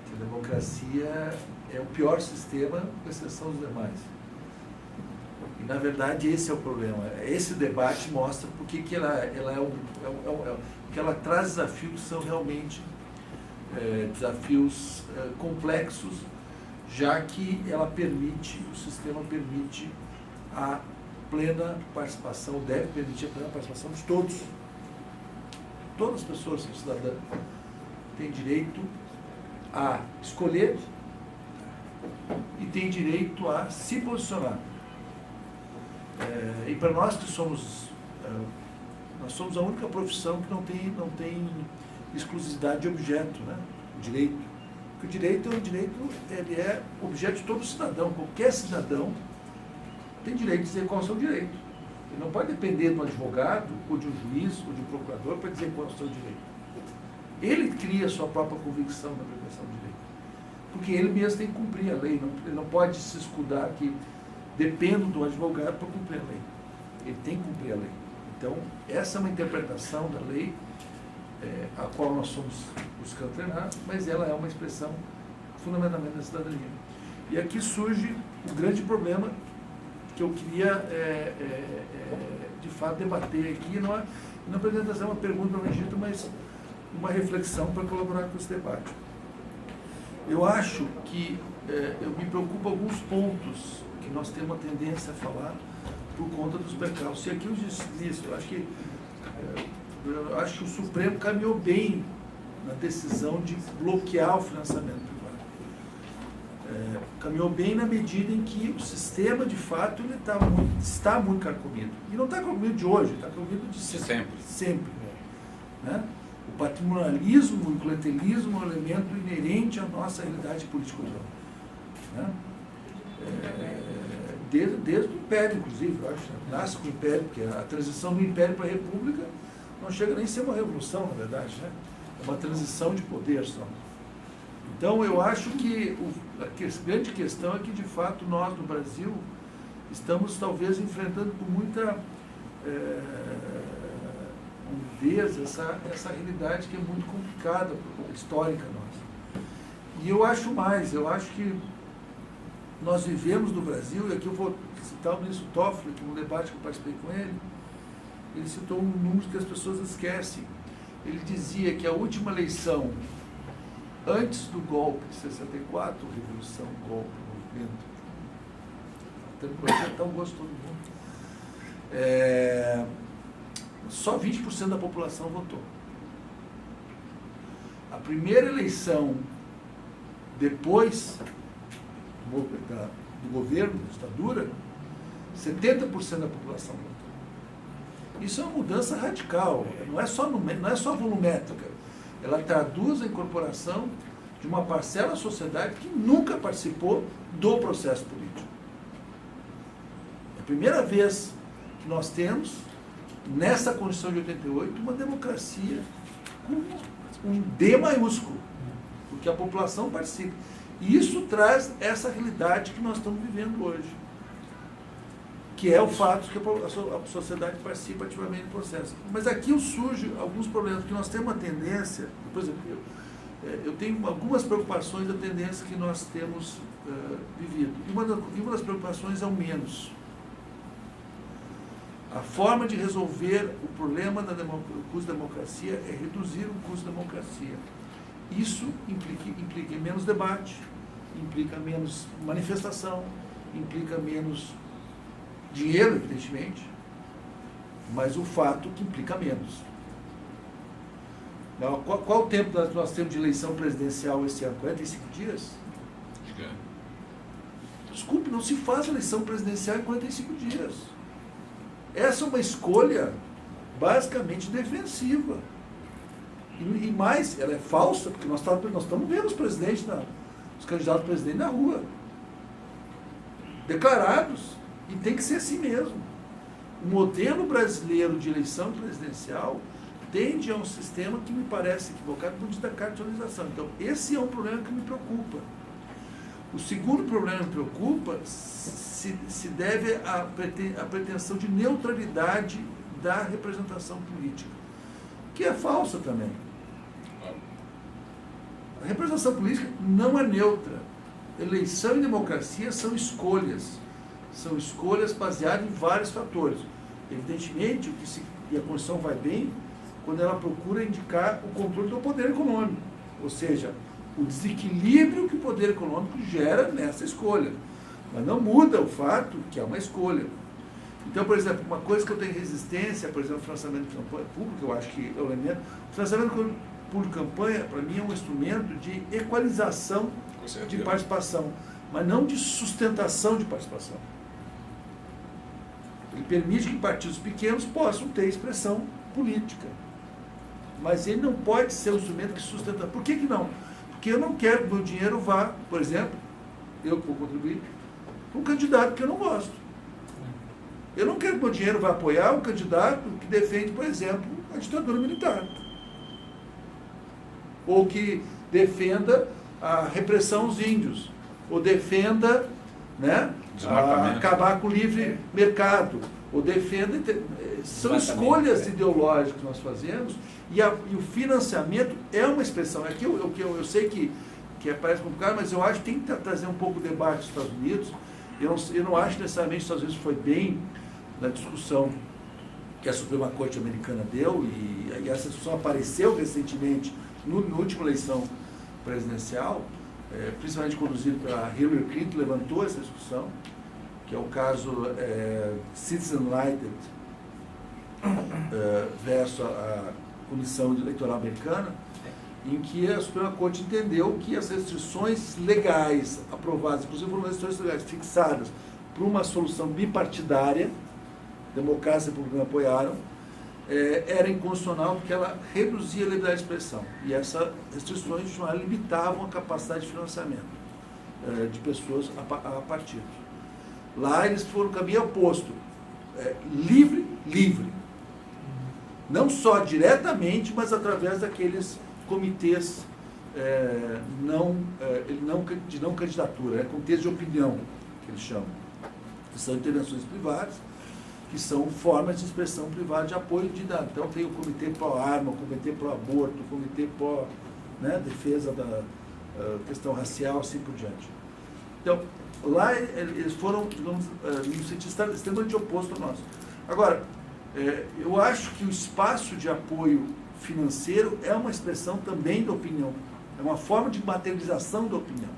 Que a democracia é o pior sistema, com exceção dos demais. E, na verdade, esse é o problema. Esse debate mostra porque que ela que ela traz desafios que são realmente desafios complexos, já que ela permite, o sistema permite a plena participação, deve permitir a plena participação de todos. Todas as pessoas que são cidadãs têm direito a escolher e têm direito a se posicionar. E para nós que somos, nós somos a única profissão que não tem exclusividade de objeto, né? O direito. Porque o direito ele é objeto de todo cidadão. Qualquer cidadão tem direito de dizer qual é o seu direito. Ele não pode depender de um advogado, ou de um juiz, ou de um procurador para dizer qual é o seu direito. Ele cria a sua própria convicção na aplicação do direito. Porque ele mesmo tem que cumprir a lei. Ele não pode se escudar que dependo do advogado para cumprir a lei. Ele tem que cumprir a lei. Então, essa é uma interpretação da lei a qual nós somos buscando treinar, mas ela é uma expressão fundamentalmente da cidadania. E aqui surge o grande problema que eu queria, de fato, debater aqui. Não apresento trazer uma pergunta para o Egito, mas uma reflexão para colaborar com esse debate. Eu acho que eu me preocupo alguns pontos que nós temos uma tendência a falar por conta dos percalços. E aqui eu disse isso, eu acho que o Supremo caminhou bem na decisão de bloquear o financiamento privado. Caminhou bem na medida em que o sistema, de fato, ele está muito carcomido. E não está carcomido de hoje, está carcomido de sempre. Né? O patrimonialismo, o clientelismo é um elemento inerente à nossa realidade política-cultural. Né? Desde o Império, inclusive, eu acho. Nasce com o Império, porque a transição do Império para a República não chega nem a ser uma revolução, na verdade, né? É uma transição de poder só. Então, eu acho que a grande questão é que, de fato, nós, no Brasil, estamos, talvez, enfrentando com muita vez essa realidade que é muito complicada, histórica nossa. E eu acho que nós vivemos no Brasil, e aqui eu vou citar o ministro Toffoli, que no debate que eu participei com ele citou um número que as pessoas esquecem. Ele dizia que a última eleição, antes do golpe de 64, revolução, golpe, movimento, tão gostoso do mundo, só 20% da população votou. A primeira eleição depois do governo, da ditadura, 70% da população votou. Isso é uma mudança radical, não é só volumétrica. Ela traduz a incorporação de uma parcela da sociedade que nunca participou do processo político. É a primeira vez que nós temos, nessa Constituição de 88, uma democracia com um D maiúsculo, porque a população participa. E isso traz essa realidade que nós estamos vivendo hoje. que é o fato que a sociedade participa ativamente do processo. Mas aqui surgem alguns problemas, porque nós temos uma tendência, por exemplo, eu tenho algumas preocupações da tendência que nós temos vivido. E uma das preocupações é o menos. A forma de resolver o problema do custo da democracia é reduzir o custo da democracia. Isso implica menos debate, implica menos manifestação, implica menos dinheiro, evidentemente, mas o fato que implica menos. Qual o tempo que nós temos de eleição presidencial esse ano? 45 dias? Desculpe, não se faz eleição presidencial em 45 dias. Essa é uma escolha basicamente defensiva. E mais, ela é falsa, porque nós estamos vendo os presidentes, os candidatos a presidente na rua. Declarados. E tem que ser assim mesmo. O modelo brasileiro de eleição presidencial tende a um sistema que me parece equivocado do ponto de vista da cartonização. Então, esse é um problema que me preocupa. O segundo problema que me preocupa se deve à pretensão de neutralidade da representação política, que é falsa também. A representação política não é neutra. Eleição e democracia são escolhas. São escolhas baseadas em vários fatores. Evidentemente, e a Constituição vai bem quando ela procura indicar o controle do poder econômico. Ou seja, o desequilíbrio que o poder econômico gera nessa escolha. Mas não muda o fato que é uma escolha. Então, por exemplo, uma coisa que eu tenho resistência, por exemplo, o financiamento de campanha pública, eu acho que é o elemento. O financiamento público-campanha, para mim, é um instrumento de equalização de participação, mas não de sustentação de participação. Ele permite que partidos pequenos possam ter expressão política. Mas ele não pode ser um instrumento que sustenta. Por que não? Porque eu não quero que meu dinheiro vá, por exemplo, eu vou contribuir, para um candidato que eu não gosto. Eu não quero que meu dinheiro vá apoiar um candidato que defende, por exemplo, a ditadura militar. Ou que defenda a repressão aos índios. Ou defenda, né, acabar com o livre mercado. Ou defenda... São escolhas ideológicas que nós fazemos e o financiamento é uma expressão. Aqui eu sei que parece complicado, mas eu acho que tem que trazer um pouco de debate dos Estados Unidos. Eu não acho necessariamente que os Estados Unidos foi bem na discussão que a Suprema Corte americana deu, e essa discussão apareceu recentemente na última eleição presidencial, principalmente conduzido pela Hillary Clinton, levantou essa discussão, que é o caso Citizen United versus a Comissão Eleitoral Americana, em que a Suprema Corte entendeu que as restrições legais aprovadas, inclusive foram restrições legais fixadas por uma solução bipartidária, democracia e republicana apoiaram, era inconstitucional porque ela reduzia a liberdade de expressão. E essas restrições limitavam a capacidade de financiamento de pessoas a partidos. Lá eles foram o caminho oposto. Livre. Não só diretamente, mas através daqueles comitês de não candidatura, comitês de opinião, que eles chamam, que são intervenções privadas, que são formas de expressão privada de apoio de dados. Então tem o comitê pró-arma, o comitê pró-aborto, o comitê pró-defesa da questão racial, assim por diante. Então, lá eles foram, digamos, num sentido extremamente oposto ao nosso. Agora, eu acho que o espaço de apoio financeiro é uma expressão também da opinião. É uma forma de materialização da opinião.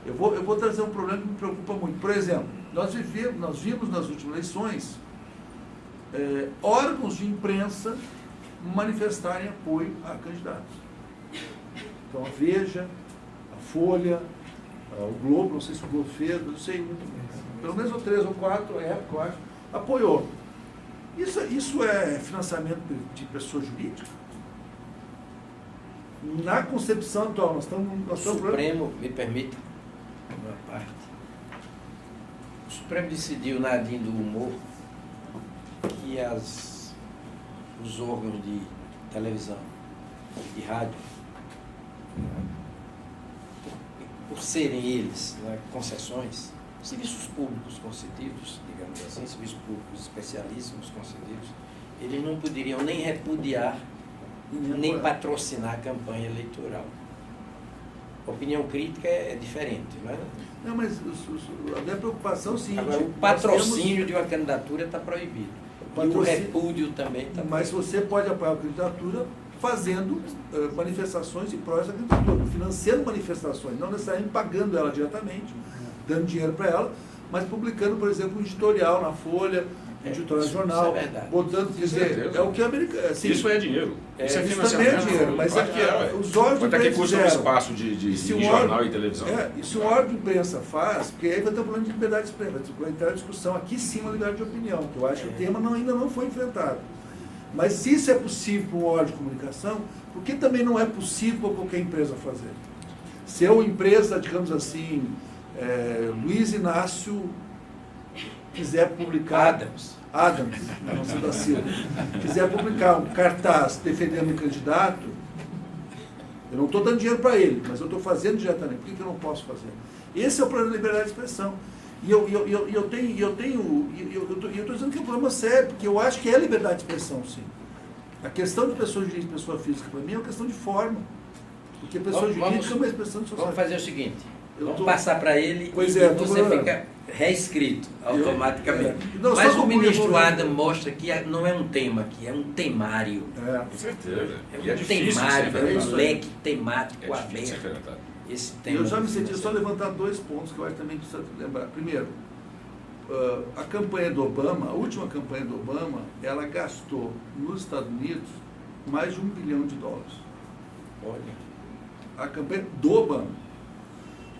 Eu vou trazer um problema que me preocupa muito. Por exemplo, nós vimos nas últimas eleições órgãos de imprensa manifestarem apoio a candidatos. Então, a Veja, a Folha, o Globo, não sei se o Globo fez, não sei muito bem. Pelo menos 3 ou 4, a época, eu acho, apoiou. Isso é financiamento de pessoa jurídica? Na concepção atual, nós estamos... O Supremo, me permite, uma parte. O Supremo decidiu, na linha do humor, que os órgãos de televisão e rádio, por serem eles, né, concessões, Serviços públicos concedidos, digamos assim, serviços públicos especialíssimos concedidos, eles não poderiam nem repudiar, nem patrocinar a campanha eleitoral. A opinião crítica é diferente, não é? Não, mas a minha preocupação é o seguinte... Agora, o patrocínio de uma candidatura está proibido. E o repúdio também está proibido. Mas você pode apoiar a candidatura fazendo manifestações em prol da candidatura, financiando manifestações, não necessariamente pagando ela diretamente, dando dinheiro para ela, mas publicando, por exemplo, um editorial na Folha, editorial no jornal, isso é verdade. botando, quer dizer, é o que a América... Assim, Isso é dinheiro. Isso é isso financiamento. também é dinheiro, mas Claro que é, os órgãos de quanto é que imprensa custa um fizeram? espaço de Se um jornal órgão- e televisão? E se um órgão de imprensa faz, porque aí vai ter um problema de liberdade de expressão, vai entrar a discussão aqui sim uma liberdade de opinião, que eu acho que o tema ainda não foi enfrentado. Mas se isso é possível para um órgão de comunicação, por que também não é possível para qualquer empresa fazer? Se eu, empresa, digamos assim, Luiz Inácio, quiser publicar... Adams, não da Silva, quiser publicar um cartaz defendendo um candidato, eu não estou dando dinheiro para ele, mas eu estou fazendo diretamente. Por que eu não posso fazer? Esse é o problema da liberdade de expressão. E eu estou dizendo que é um problema sério, porque eu acho que é liberdade de expressão, sim. A questão de pessoa jurídica e pessoa física, para mim, é uma questão de forma. Porque pessoa jurídica é uma expressão de sociedade. Vamos fazer o seguinte, vamos passar para ele Pois e é, você fica reescrito automaticamente. Não, mas só o ministro concluir. Adam mostra que não é um tema aqui, é um temário. Com certeza. É E é um difícil temário, ser é um enfrentado. leque temático É difícil ser aberto. enfrentado. Esse E tema. eu já me senti só levantar 2 pontos que eu acho que também precisa lembrar. Primeiro, a campanha do Obama, a última campanha do Obama, ela gastou nos Estados Unidos mais de $1 bilhão. Olha. A campanha do Obama.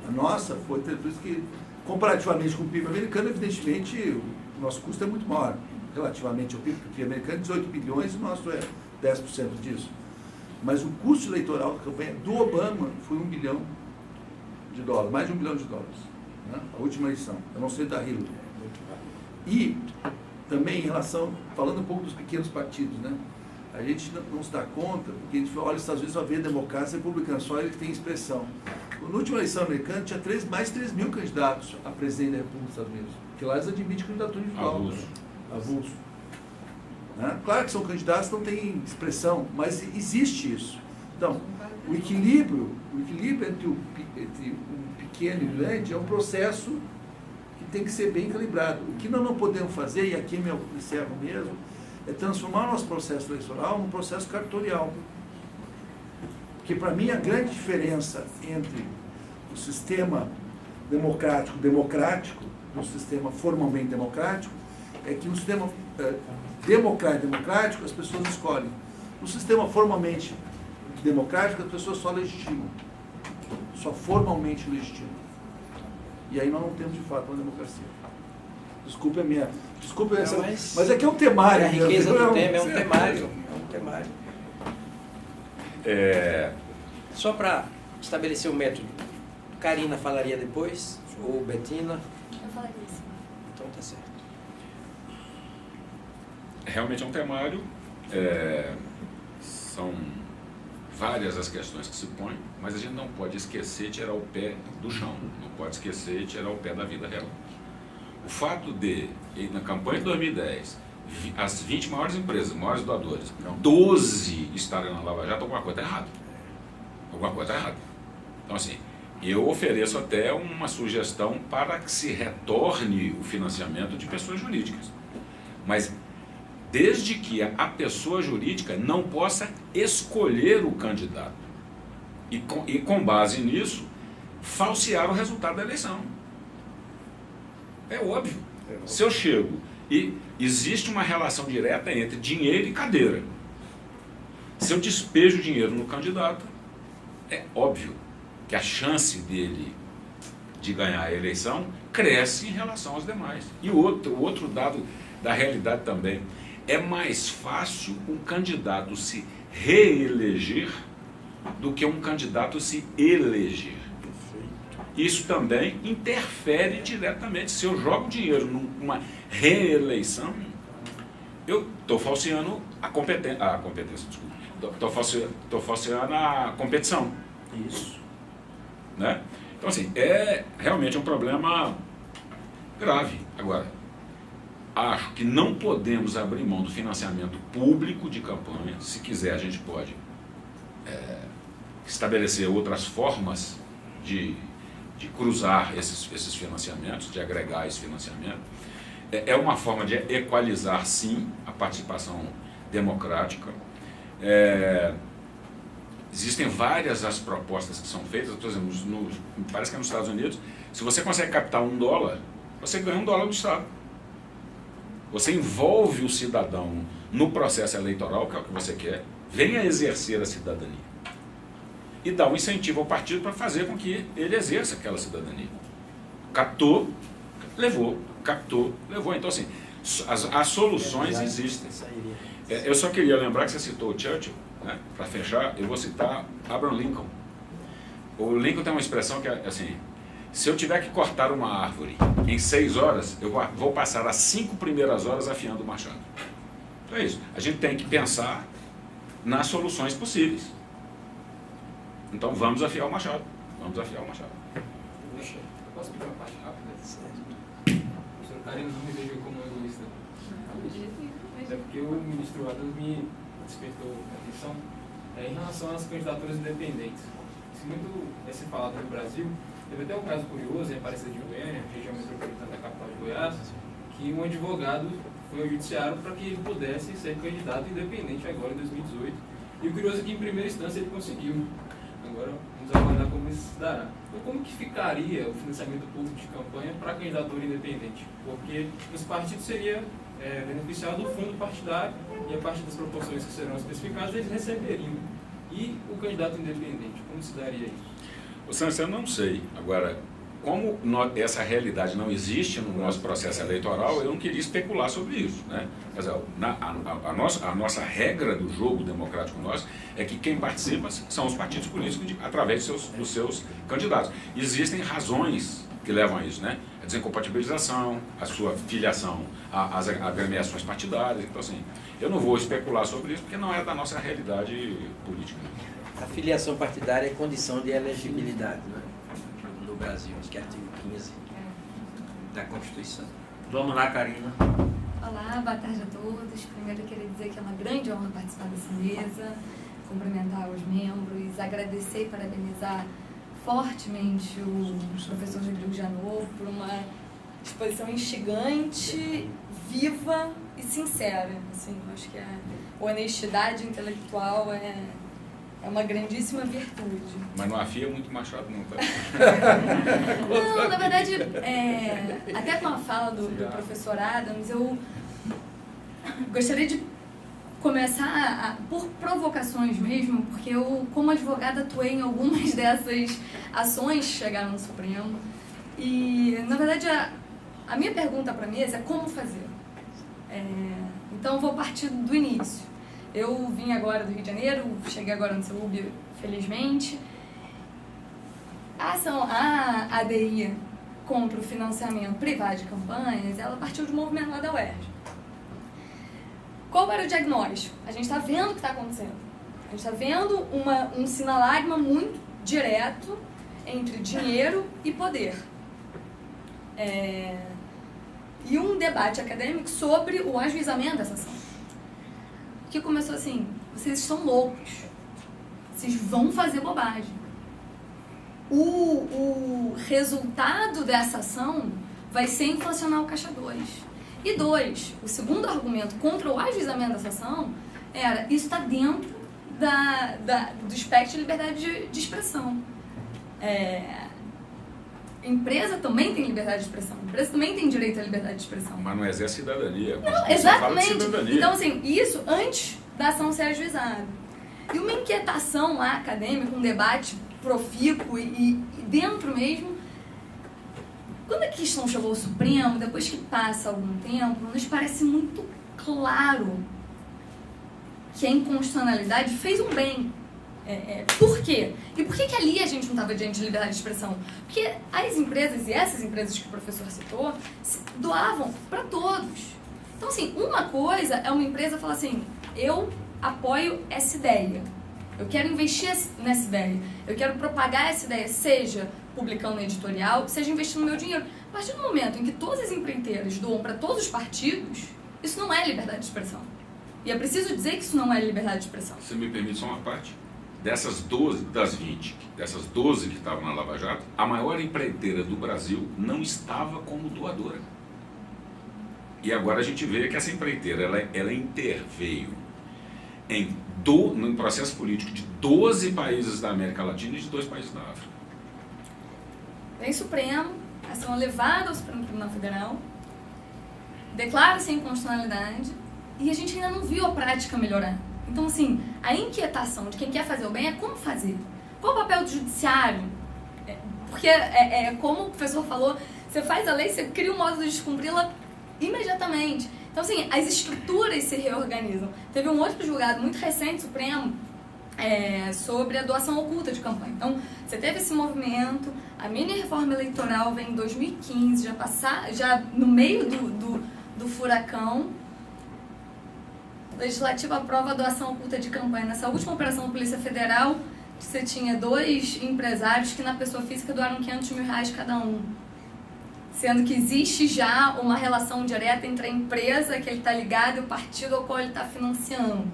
A nossa foi, por isso que, comparativamente com o PIB americano, evidentemente, o nosso custo é muito maior. Relativamente ao PIB, porque o PIB americano é 18 bilhões e o nosso é 10% disso. Mas o custo eleitoral da campanha do Obama foi $1 bilhão, mais de $1 bilhão, né? A última eleição. Eu não sei da Hillary. E também em relação, falando um pouco dos pequenos partidos, né? A gente não se dá conta, porque a gente olha os Estados Unidos, só vê democracia e republicano, só ele que tem expressão. Na última eleição americana tinha mais de 3 mil candidatos a presidente da República dos Estados Unidos, porque lá eles admitem candidatura individual. Avulso. Né? Claro que são candidatos que não têm expressão, mas existe isso. Então, o equilíbrio entre o pequeno e o grande é um processo que tem que ser bem calibrado. O que nós não podemos fazer, e aqui eu encerro mesmo, é transformar o nosso processo eleitoral num processo cartorial. Porque, para mim, a grande diferença entre o sistema democrático do sistema formalmente democrático é que no sistema democrático as pessoas escolhem. No sistema formalmente democrático as pessoas só legitimam. Só formalmente legitimam. E aí nós não temos, de fato, uma democracia. Desculpe a minha... Desculpe Não, essa... mas Mas é que é um temário. A riqueza do tema é um certo. temário. É um temário. Só para estabelecer o método, Karina falaria depois, ou Betina? Eu falaria isso. Então tá certo. Realmente é um temário, são várias as questões que se põem, mas a gente não pode esquecer de tirar o pé do chão, não pode esquecer de tirar o pé da vida real. O fato de, na campanha de 2010, as 20 maiores empresas, maiores doadores, 12 estarem na Lava Jato, alguma coisa está errada. Alguma coisa está errada. Então, assim, eu ofereço até uma sugestão para que se retorne o financiamento de pessoas jurídicas. Mas desde que a pessoa jurídica não possa escolher o candidato. E com base nisso, falsear o resultado da eleição. É óbvio. Se eu chego e existe uma relação direta entre dinheiro e cadeira. Se eu despejo dinheiro no candidato, é óbvio que a chance dele de ganhar a eleição cresce em relação aos demais. E o outro dado da realidade também, é mais fácil um candidato se reeleger do que um candidato se eleger. Isso também interfere diretamente. Se eu jogo dinheiro numa reeleição, eu estou falseando a competência, desculpa. Estou falseando a competição. Isso. Né? Então, assim, é realmente um problema grave. Agora, acho que não podemos abrir mão do financiamento público de campanha. Se quiser, a gente pode estabelecer outras formas de cruzar esses financiamentos, de agregar esse financiamento. É uma forma de equalizar, sim, a participação democrática. Existem várias as propostas que são feitas, por exemplo, parece que nos Estados Unidos, se você consegue captar $1, você ganha $1 do Estado. Você envolve o cidadão no processo eleitoral, que é o que você quer, venha exercer a cidadania. E dá um incentivo ao partido para fazer com que ele exerça aquela cidadania. Captou, levou. Captou, levou. Então, assim, as soluções existem. Eu só queria lembrar que você citou o Churchill, né? Para fechar, eu vou citar Abraham Lincoln. O Lincoln tem uma expressão que é assim: se eu tiver que cortar uma árvore em 6 horas, eu vou passar as 5 primeiras horas afiando o machado. Então é isso. A gente tem que pensar nas soluções possíveis. Então vamos afiar o machado. Vamos afiar o machado. Eu posso pedir uma parte rápida? O senhor Karine não me vejo como egoísta. É porque o ministro Adams me despertou a atenção em relação às candidaturas independentes. Muito se falado no Brasil. Teve até um caso curioso em Aparecida de Goiânia, região metropolitana da capital de Goiás, que um advogado foi ao judiciário para que ele pudesse ser candidato independente agora em 2018. E o curioso é que em primeira instância ele conseguiu. Agora vamos aguardar como isso se dará. Então, como que ficaria o financiamento público de campanha para candidatura independente? Porque os partidos seriam beneficiados do fundo partidário e a partir das proporções que serão especificadas eles receberiam. E o candidato independente, como se daria isso? Santos, eu não sei. Agora, como essa realidade não existe no nosso processo eleitoral, eu não queria especular sobre isso, né? Quer dizer, a nossa regra do jogo democrático nosso é que quem participa são os partidos políticos através dos seus candidatos. Existem razões que levam a isso, né? A desincompatibilização, a sua filiação às agremiações partidárias. Então, assim, eu não vou especular sobre isso porque não é da nossa realidade política. A filiação partidária é condição de elegibilidade, né? No Brasil, acho que é artigo 15 da Constituição. Vamos lá, Karina. Olá, boa tarde a todos. Primeiro eu queria dizer que é uma grande honra participar dessa mesa, cumprimentar os membros, agradecer e parabenizar fortemente o professor Rodrigo Janot por uma exposição instigante, viva e sincera. Assim, acho que a honestidade intelectual é uma grandíssima virtude. Mas não afia muito machado, não, tá? Não, na verdade, até com a fala do professor Adams, eu gostaria de começar por provocações mesmo, porque eu, como advogada, atuei em algumas dessas ações que chegaram no Supremo. E, na verdade, a minha pergunta para a mesa é como fazer. Então, eu vou partir do início. Eu vim agora do Rio de Janeiro, cheguei agora no CEUB, felizmente. A ação, a ADI contra o financiamento privado de campanhas, ela partiu de um movimento lá da UERJ. Qual era o diagnóstico? A gente está vendo o que está acontecendo. A gente está vendo um sinalagma muito direto entre dinheiro e poder. E um debate acadêmico sobre o ajuizamento dessa ação. Que começou assim: vocês estão loucos, vocês vão fazer bobagem. O resultado dessa ação vai ser inflacionar o Caixa 2. E 2, o segundo argumento contra o ajuizamento dessa ação era: isso está dentro do espectro de liberdade de expressão. A empresa também tem liberdade de expressão, a empresa também tem direito à liberdade de expressão. Mas não exerce cidadania. Não, exatamente. Então, assim, isso antes da ação ser ajuizada. E uma inquietação lá acadêmica, um debate profícuo e dentro mesmo. Quando a questão chegou ao Supremo, depois que passa algum tempo, nos parece muito claro que a inconstitucionalidade fez um bem. Por quê? E por que ali a gente não estava diante de liberdade de expressão? Porque as empresas, e essas empresas que o professor citou, doavam para todos. Então, assim, uma coisa é uma empresa falar assim: eu apoio essa ideia. Eu quero investir nessa ideia. Eu quero propagar essa ideia, seja publicando no editorial, seja investindo meu dinheiro. A partir do momento em que todas as empreiteiras doam para todos os partidos, isso não é liberdade de expressão. E é preciso dizer que isso não é liberdade de expressão. Você me permite só uma parte? Dessas 12, das 20, dessas 12 que estavam na Lava Jato, a maior empreiteira do Brasil não estava como doadora. E agora a gente vê que essa empreiteira, ela interveio no processo político de 12 países da América Latina e de 2 países da África. Vem Supremo, ação levada ao Supremo Tribunal Federal, declara-se inconstitucionalidade e a gente ainda não viu a prática melhorar. Então, assim, a inquietação de quem quer fazer o bem é como fazer. Qual o papel do judiciário? Porque, como o professor falou, você faz a lei, você cria um modo de descumpri-la imediatamente. Então, assim, as estruturas se reorganizam. Teve um outro julgado muito recente, Supremo, sobre a doação oculta de campanha. Então, você teve esse movimento, a mini reforma eleitoral vem em 2015, já no meio do furacão, o Legislativo aprova a doação oculta de campanha. Nessa última operação da Polícia Federal, você tinha 2 empresários que na pessoa física doaram R$500 mil cada um. Sendo que existe já uma relação direta entre a empresa que ele está ligado e o partido ao qual ele está financiando.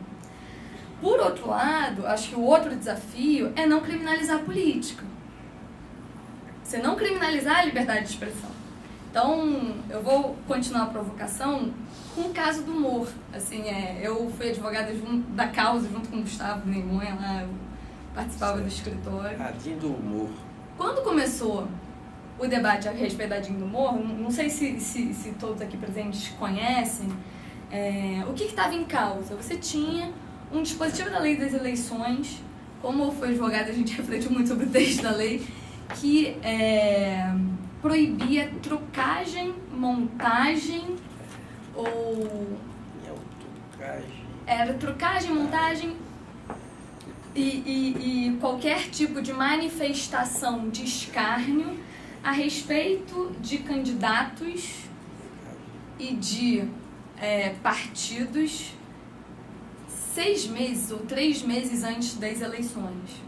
Por outro lado, acho que o outro desafio é não criminalizar a política. Você não criminalizar a liberdade de expressão. Então, eu vou continuar a provocação com o caso do Moro. Assim, eu fui advogada da causa junto com o Gustavo Nemonha, lá, eu participava do escritório. Radinho do humor. Quando começou o debate a respeito da Dinho do Moro, não sei se todos aqui presentes conhecem, o que estava em causa? Você tinha um dispositivo da lei das eleições, como foi advogada, a gente refletiu muito sobre o texto da lei, que proibia trocagem, montagem ou... Era trocagem, montagem e qualquer tipo de manifestação de escárnio a respeito de candidatos e de partidos 6 meses ou 3 meses antes das eleições.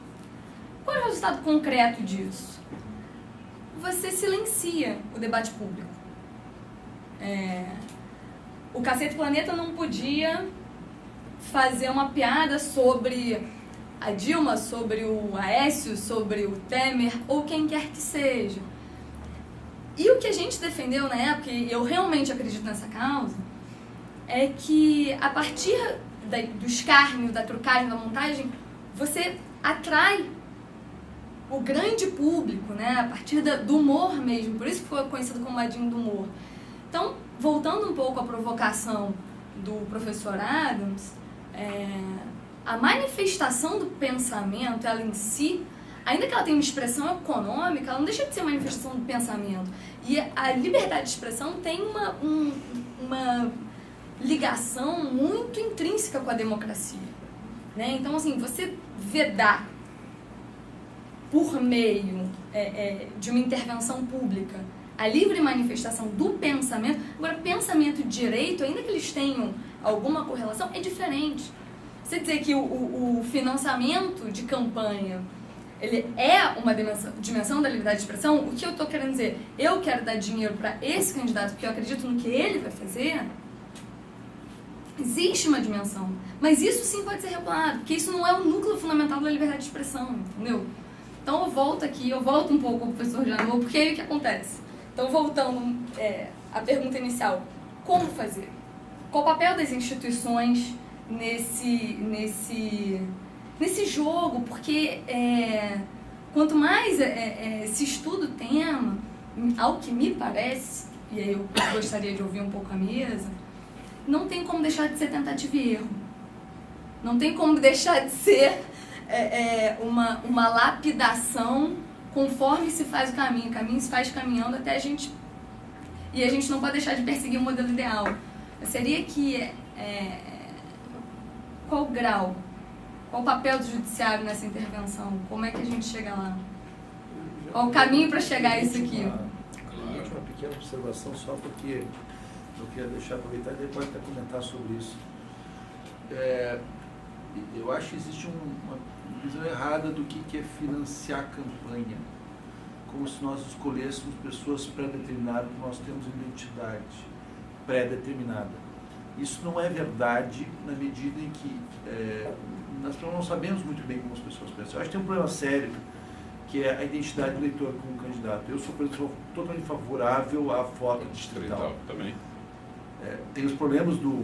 Qual é o resultado concreto disso? Você silencia o debate público. O Cacete Planeta não podia fazer uma piada sobre a Dilma, sobre o Aécio, sobre o Temer ou quem quer que seja. E o que a gente defendeu na época, e eu realmente acredito nessa causa, é que a partir do escárnio, da trocagem, da montagem, você atrai o grande público, né? A partir do humor mesmo, por isso que foi conhecido como Ladinho do humor. Então, voltando um pouco à provocação do professor Adams, a manifestação do pensamento, ela em si, ainda que ela tenha uma expressão econômica, ela não deixa de ser manifestação do pensamento. E a liberdade de expressão tem uma ligação muito intrínseca com a democracia, né? Então, assim, você vedar por meio de uma intervenção pública a livre manifestação do pensamento, agora, pensamento e direito, ainda que eles tenham alguma correlação, é diferente. Você dizer que o financiamento de campanha ele é uma dimensão da liberdade de expressão, o que eu estou querendo dizer? Eu quero dar dinheiro para esse candidato porque eu acredito no que ele vai fazer. Existe uma dimensão, mas isso sim pode ser regulado, porque isso não é o núcleo fundamental da liberdade de expressão, entendeu? Então eu volto um pouco ao professor Janot, porque aí o que acontece? Então, voltando à pergunta inicial, como fazer? Qual o papel das instituições nesse jogo? Porque quanto mais se estuda o tema, ao que me parece, e aí eu gostaria de ouvir um pouco a mesa, não tem como deixar de ser tentativa e erro. Não tem como deixar de ser uma lapidação conforme se faz o caminho se faz caminhando até a gente... E a gente não pode deixar de perseguir o modelo ideal. Seria que... qual o grau? Qual o papel do judiciário nessa intervenção? Como é que a gente chega lá? Qual o caminho para chegar a isso aqui? Uma pequena observação só porque eu queria aproveitar e depois até comentar sobre isso. eu acho que existe uma visão errada do que é financiar campanha. Como se nós escolhêssemos pessoas pré-determinadas, nós temos identidade pré-determinada. Isso não é verdade na medida em que nós não sabemos muito bem como as pessoas pensam. Eu acho que tem um problema sério, que é a identidade do eleitor como candidato. Eu sou totalmente favorável à foto distrital. Também. Tem os problemas do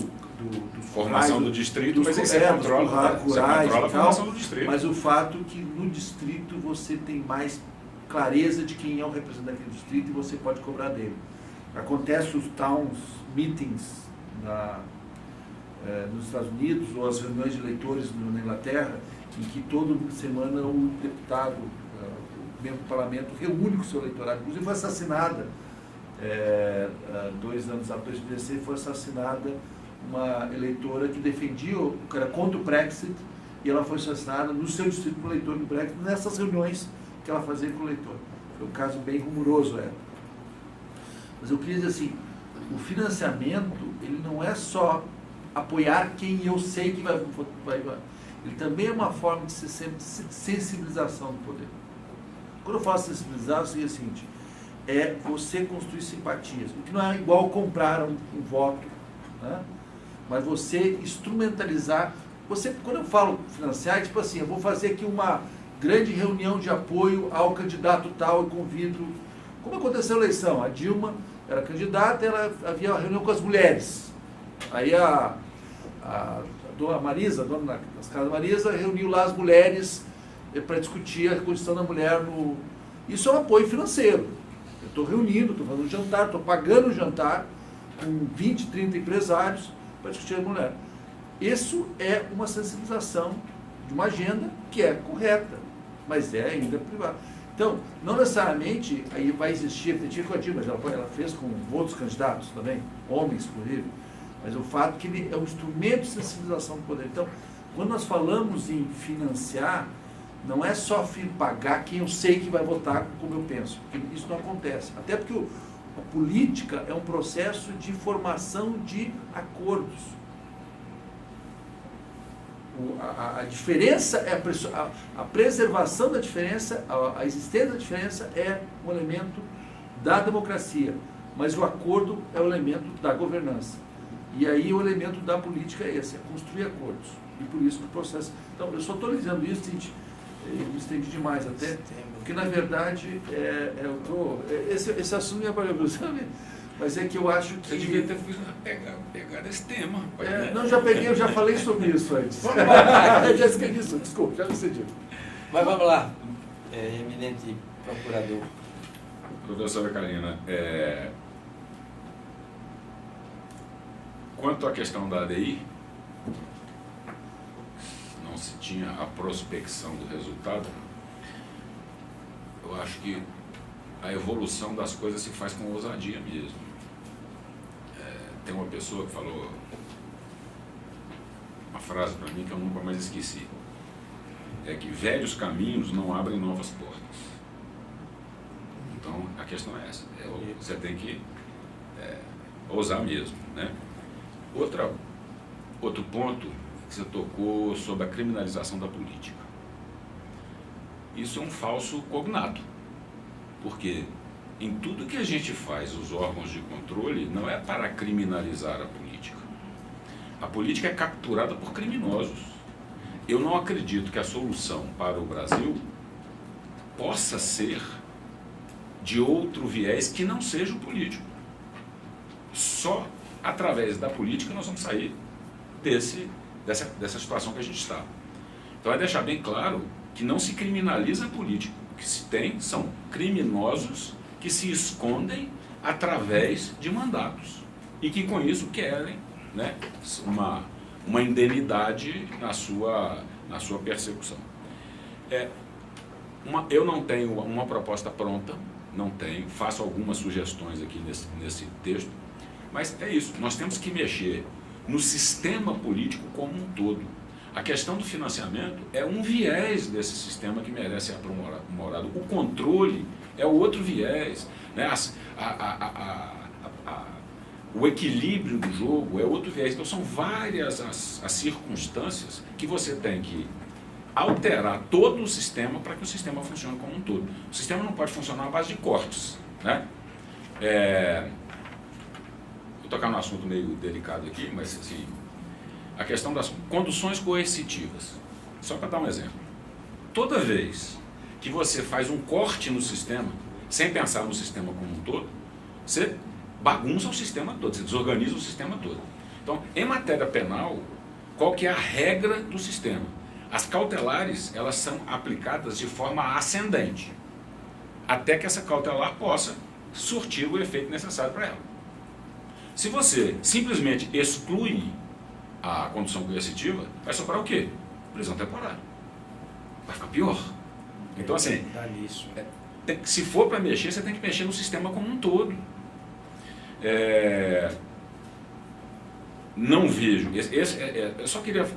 formação do distrito, mas aí você controla, rurais a formação do distrito. Mas o fato que no distrito você tem mais clareza de quem é o representante daquele distrito e você pode cobrar dele. Acontece os towns meetings nos Estados Unidos, ou as reuniões de eleitores na Inglaterra, em que toda semana o deputado, o membro do parlamento, reúne com o seu eleitorado. Inclusive foi assassinada, 2 anos após 2016, foi assassinada uma eleitora que defendia, que era contra o Brexit, e ela foi assassinada no seu distrito por eleitor do Brexit, nessas reuniões que ela fazia com o eleitor. Foi um caso bem rumoroso, Mas eu queria dizer assim, o financiamento, ele não é só apoiar quem eu sei que vai. Ele também é uma forma de sensibilização do poder. Quando eu falo sensibilizar, é o seguinte, é você construir simpatias, o que não é igual comprar um voto, né? Mas você instrumentalizar. Quando eu falo financiar, é tipo assim, eu vou fazer aqui uma grande reunião de apoio ao candidato tal, eu convido. Como aconteceu a eleição? A Dilma era candidata, havia uma reunião com as mulheres. Aí a dona Marisa, a dona das Casas Marisa, reuniu lá as mulheres para discutir a condição da mulher no... Isso é um apoio financeiro. Eu estou reunindo, estou fazendo um jantar, estou pagando um jantar com 20, 30 empresários para discutir a mulher. Isso é uma sensibilização de uma agenda que é correta, mas é ainda privada. Então, não necessariamente aí vai existir, com a Dilma, ela fez com outros candidatos também, homens, inclusive, mas o fato que ele é um instrumento de sensibilização do poder. Então, quando nós falamos em financiar, não é só pagar quem eu sei que vai votar como eu penso, porque isso não acontece. Até porque a política é um processo de formação de acordos. A diferença é a preservação da diferença, a existência da diferença é um elemento da democracia, mas o acordo é o elemento da governança. E aí o elemento da política é esse, é construir acordos. E por isso que o processo... Então, eu só estou dizendo isso, gente, eu me estendi demais até, porque na verdade esse assunto é maravilhoso, sabe? Mas é que eu acho que... Você devia ter pegado esse tema. Não, eu já falei sobre isso antes. Eu já escrevi isso, desculpa, já me cedi. Mas vamos lá, eminente procurador. Professora Karina, quanto à questão da ADI, não se tinha a prospecção do resultado, eu acho que a evolução das coisas se faz com ousadia mesmo. Tem uma pessoa que falou uma frase para mim que eu nunca mais esqueci. É que velhos caminhos não abrem novas portas. Então, a questão é essa. Você tem que ousar mesmo, né? Outro ponto que você tocou sobre a criminalização da política. Isso é um falso cognato. Porque em tudo que a gente faz, os órgãos de controle, não é para criminalizar a política. A política é capturada por criminosos. Eu não acredito que a solução para o Brasil possa ser de outro viés que não seja o político. Só através da política nós vamos sair dessa situação que a gente está. Então é deixar bem claro que não se criminaliza a política. O que se tem são criminosos que se escondem através de mandatos e que com isso querem, né, uma indenidade na sua persecução. Eu não tenho uma proposta pronta, não tenho, faço algumas sugestões aqui nesse texto, mas é isso, nós temos que mexer no sistema político como um todo. A questão do financiamento é um viés desse sistema que merece ser aprimorado. O controle é o outro viés, né? O equilíbrio do jogo é outro viés. Então são várias as circunstâncias que você tem que alterar todo o sistema para que o sistema funcione como um todo. O sistema não pode funcionar à base de cortes, né? Vou tocar num assunto meio delicado aqui, mas assim, a questão das conduções coercitivas. Só para dar um exemplo. Toda vez que você faz um corte no sistema, sem pensar no sistema como um todo, você bagunça o sistema todo, você desorganiza o sistema todo. Então, em matéria penal, qual que é a regra do sistema? As cautelares, elas são aplicadas de forma ascendente, até que essa cautelar possa surtir o efeito necessário para ela. Se você simplesmente exclui a condução coercitiva, vai sobrar o quê? Prisão temporária. Vai ficar pior. Então, assim, se for para mexer, você tem que mexer no sistema como um todo. Não vejo. Eu só queria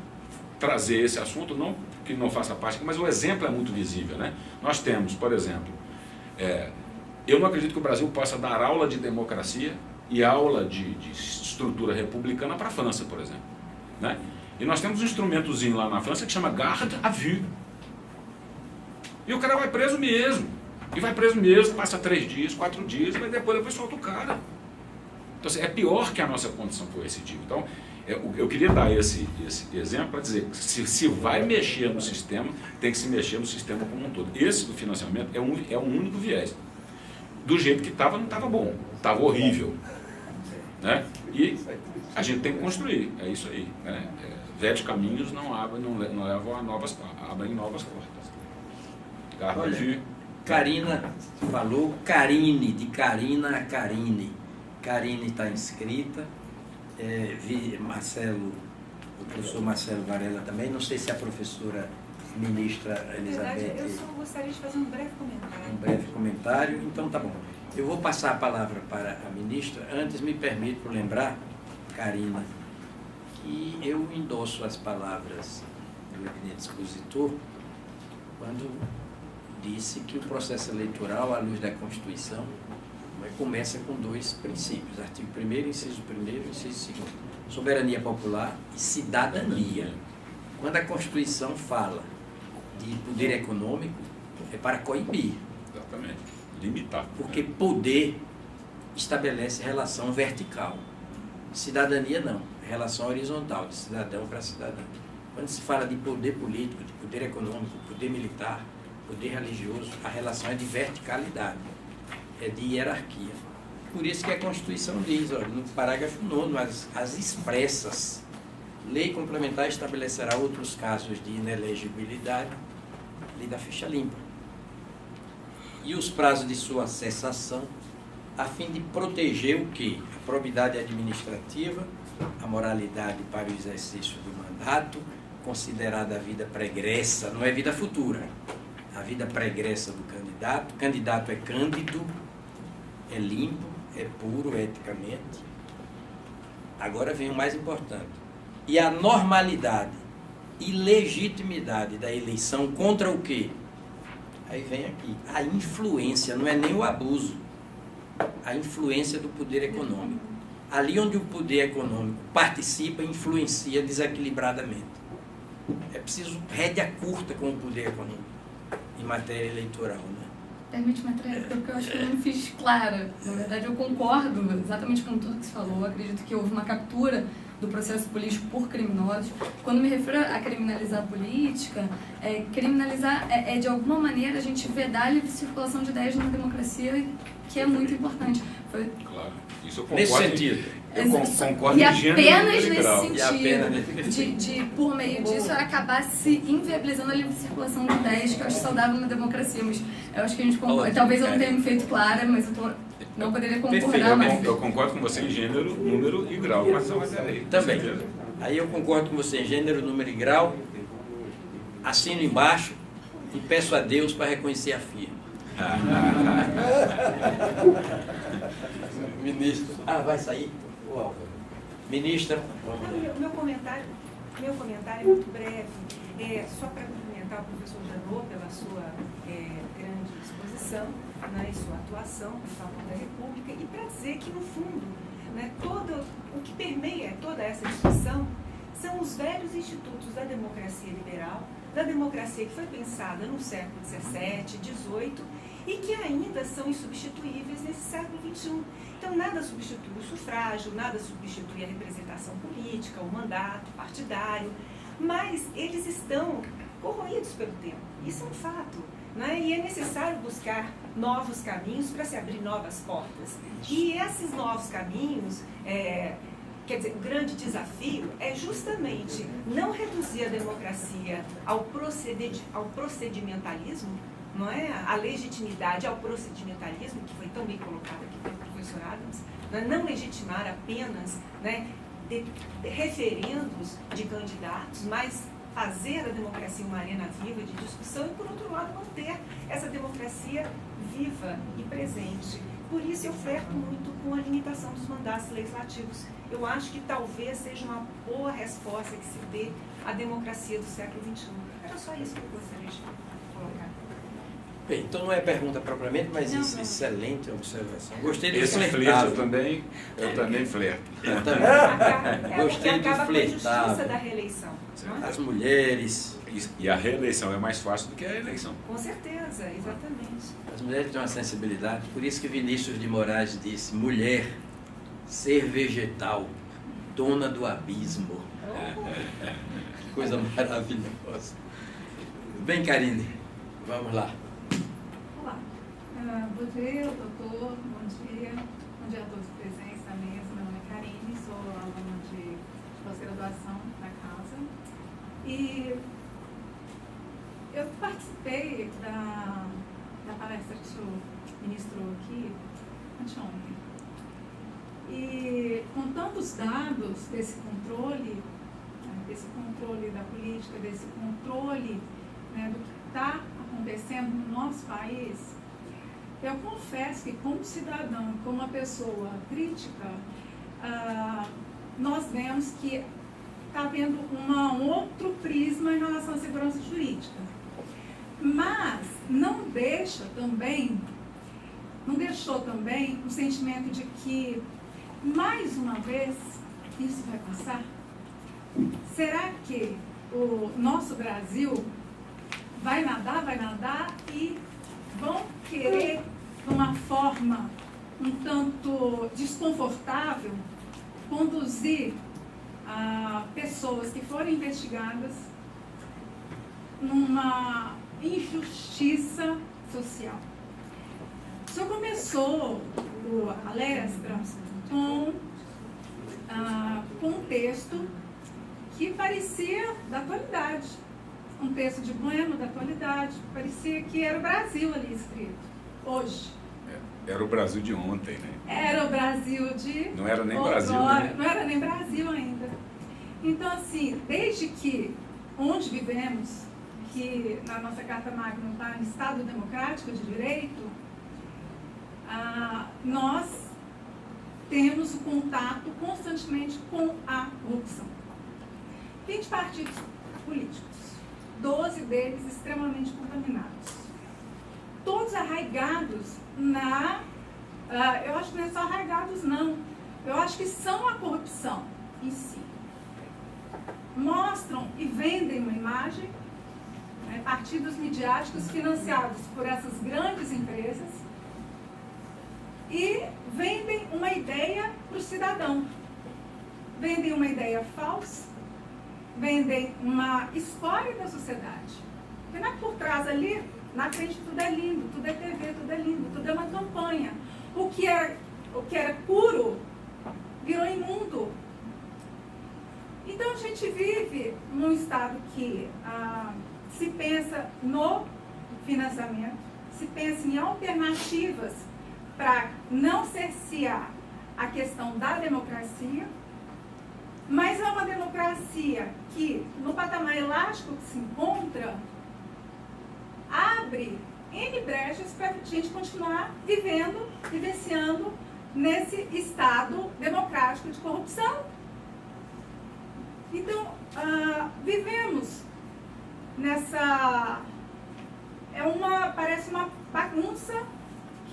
trazer esse assunto, não que não faça parte, mas o exemplo é muito visível, né? Nós temos, por exemplo, eu não acredito que o Brasil possa dar aula de democracia e aula de estrutura republicana para a França, por exemplo, né? E nós temos um instrumentozinho lá na França que chama garde à vue. E o cara vai preso mesmo. E vai preso mesmo, passa 3 dias, 4 dias, mas depois solta o cara. Então, assim, é pior que a nossa condição coercitiva. Então, eu queria dar esse exemplo para dizer que se vai mexer no sistema, tem que se mexer no sistema como um todo. Esse do financiamento é um único viés. Do jeito que estava, não estava bom, estava horrível, né? E a gente tem que construir, é isso aí, né? Velhos caminhos não levam a abrem novas portas. Olha, Karina falou, Karine, de Karina a Karine. Karine está inscrita, o professor Marcelo Varela também, não sei se a professora ministra Elizabeth... Na verdade, eu só gostaria de fazer um breve comentário. Um breve comentário, então tá bom. Eu vou passar a palavra para a ministra. Antes, me permito lembrar, Karina, que eu endosso as palavras do eminente expositor quando disse que o processo eleitoral, à luz da Constituição, começa com 2 princípios, artigo 1º, inciso 1º, inciso 2º, soberania popular e cidadania. Quando a Constituição fala de poder econômico, é para coibir. Exatamente, limitar. Porque poder estabelece relação vertical. Cidadania não, é relação horizontal, de cidadão para cidadão. Quando se fala de poder político, de poder econômico, poder militar, poder religioso, a relação é de verticalidade, é de hierarquia. Por isso que a Constituição diz, olha, no parágrafo 9º, as expressas, lei complementar estabelecerá outros casos de inelegibilidade, lei da ficha limpa, e os prazos de sua cessação, a fim de proteger o quê? A probidade administrativa, a moralidade para o exercício do mandato, considerada a vida pregressa, não é vida futura, a vida pregressa do candidato. O candidato é cândido, é limpo, é puro eticamente. Agora vem o mais importante. E a normalidade e legitimidade da eleição contra o quê? Aí vem aqui, a influência, não é nem o abuso, a influência do poder econômico. Ali onde o poder econômico participa, influencia desequilibradamente. É preciso rédea curta com o poder econômico em matéria eleitoral, né? Permite-me atrás, porque eu acho que eu não fiz clara. Na verdade, eu concordo exatamente com tudo que você falou. Eu acredito que houve uma captura do processo político por criminosos. Quando me refiro a criminalizar a política, criminalizar é de alguma maneira a gente vedar a livre circulação de ideias na democracia, que é muito importante. Claro, isso eu concordo. Nesse sentido. Eu concordo e em gênero apenas e nesse grau. sentido, de por meio disso, acabar se inviabilizando a livre circulação de ideias, que eu acho saudável na democracia. Mas eu acho que a gente concorda. Talvez eu não tenha me feito clara, mas não poderia concordar mais. Eu concordo com você em gênero, número e grau. Mas também. Aí eu concordo com você em gênero, número e grau. Assino embaixo e peço a Deus para reconhecer a firma. Ministro. Vai sair? Ministra. Meu comentário é muito breve. Só para cumprimentar o professor Janot pela sua grande exposição, né, e sua atuação em favor da República, e para dizer que, no fundo, né, o que permeia toda essa discussão são os velhos institutos da democracia liberal, da democracia que foi pensada no século XVII, XVIII, e que ainda são insubstituíveis nesse século XXI. Então, nada substitui o sufrágio, nada substitui a representação política, o mandato partidário, mas eles estão corroídos pelo tempo. Isso é um fato, né? E é necessário buscar novos caminhos para se abrir novas portas. E esses novos caminhos, quer dizer, o grande desafio é justamente não reduzir a democracia ao procedimentalismo, não é? A legitimidade ao procedimentalismo, que foi tão bem colocado aqui pelo professor Adams, não legitimar apenas, né, referendos de candidatos, mas fazer a democracia uma arena viva de discussão e, por outro lado, manter essa democracia viva e presente. Por isso eu flerto muito com a limitação dos mandatos legislativos. Eu acho que talvez seja uma boa resposta que se dê à democracia do século XXI. Era só isso que eu gostaria de colocar. Bem, então não é pergunta propriamente, mas excelente observação. Gostei do Esse flerte eu também flerto. Eu também. Gostei do acaba com a justiça flertar. da reeleição. Não é? As mulheres. E a reeleição é mais fácil do que a eleição. Com certeza, exatamente. As mulheres têm uma sensibilidade, por isso que Vinícius de Moraes disse: mulher, ser vegetal, dona do abismo. Que coisa maravilhosa. Bem, Karine, vamos lá. Olá, bom dia, doutor, bom dia a todos presentes na mesa. Meu nome é Karine, sou aluna de pós-graduação da casa e eu participei da palestra que o senhor ministrou aqui anteontem. E com tantos dados desse controle da política, desse controle, né, do que está acontecendo no nosso país, eu confesso que como cidadão, como uma pessoa crítica, nós vemos que está havendo um outro prisma em relação à segurança jurídica. Mas não deixou também um sentimento de que, mais uma vez, isso vai passar? Será que o nosso Brasil vai nadar e vão querer, de uma forma um tanto desconfortável, conduzir pessoas que foram investigadas numa injustiça social? O senhor começou a palestra com um texto que parecia da atualidade, um texto de Bueno da atualidade, parecia que era o Brasil ali escrito, hoje. Era o Brasil de ontem, né? Era o Brasil de... Não era nem outrora, Brasil, né? Não era nem Brasil ainda. Então, assim, desde que onde vivemos, que na nossa Carta Magna está em Estado Democrático de Direito, nós temos o contato constantemente com a corrupção. 20 partidos políticos, 12 deles extremamente contaminados. Todos arraigados eu acho que não é só arraigados, não. Eu acho que são a corrupção em si. Mostram e vendem uma imagem, né, partidos midiáticos financiados por essas grandes empresas, e vendem uma ideia para o cidadão. Vendem uma ideia falsa, vendem uma história da sociedade. Porque por trás ali, na frente, tudo é lindo, tudo é TV, tudo é lindo, tudo é uma campanha. O que era puro virou imundo. Então a gente vive num estado que se pensa no financiamento, se pensa em alternativas para não cercear a questão da democracia, mas é uma democracia que, no patamar elástico que se encontra, abre N brechas para a gente continuar vivenciando nesse estado democrático de corrupção. Então, vivemos nessa... parece uma bagunça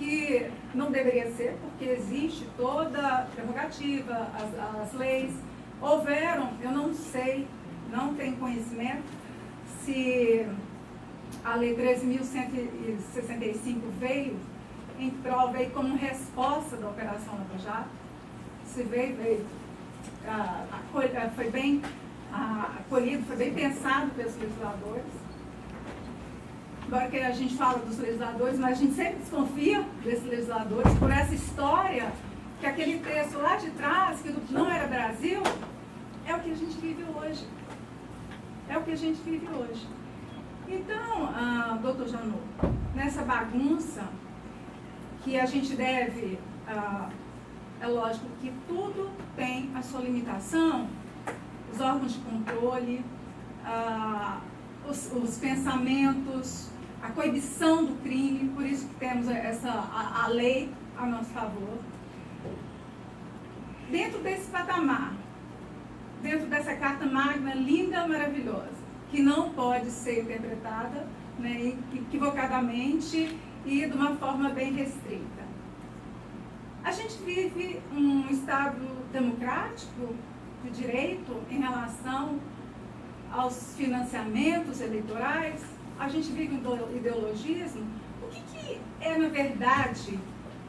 que não deveria ser, porque existe toda a prerrogativa, as leis. Houveram, eu não sei, não tenho conhecimento, se a Lei 13.165 veio em prol, veio como resposta da Operação Lava Jato. Se veio foi bem acolhido, foi bem pensado pelos legisladores. Agora que a gente fala dos legisladores, mas a gente sempre desconfia desses legisladores por essa história, que aquele texto lá de trás, que não era Brasil, é o que a gente vive hoje. É o que a gente vive hoje. Então, doutor Janot, nessa bagunça que a gente deve, é lógico que tudo tem a sua limitação, os órgãos de controle, os pensamentos, a coibição do crime, por isso que temos a lei a nosso favor. Dentro desse patamar, dentro dessa carta magna linda, maravilhosa, que não pode ser interpretada, né, equivocadamente e de uma forma bem restrita. A gente vive um Estado democrático de direito em relação aos financiamentos eleitorais, a gente vive um ideologismo. O que é, na verdade,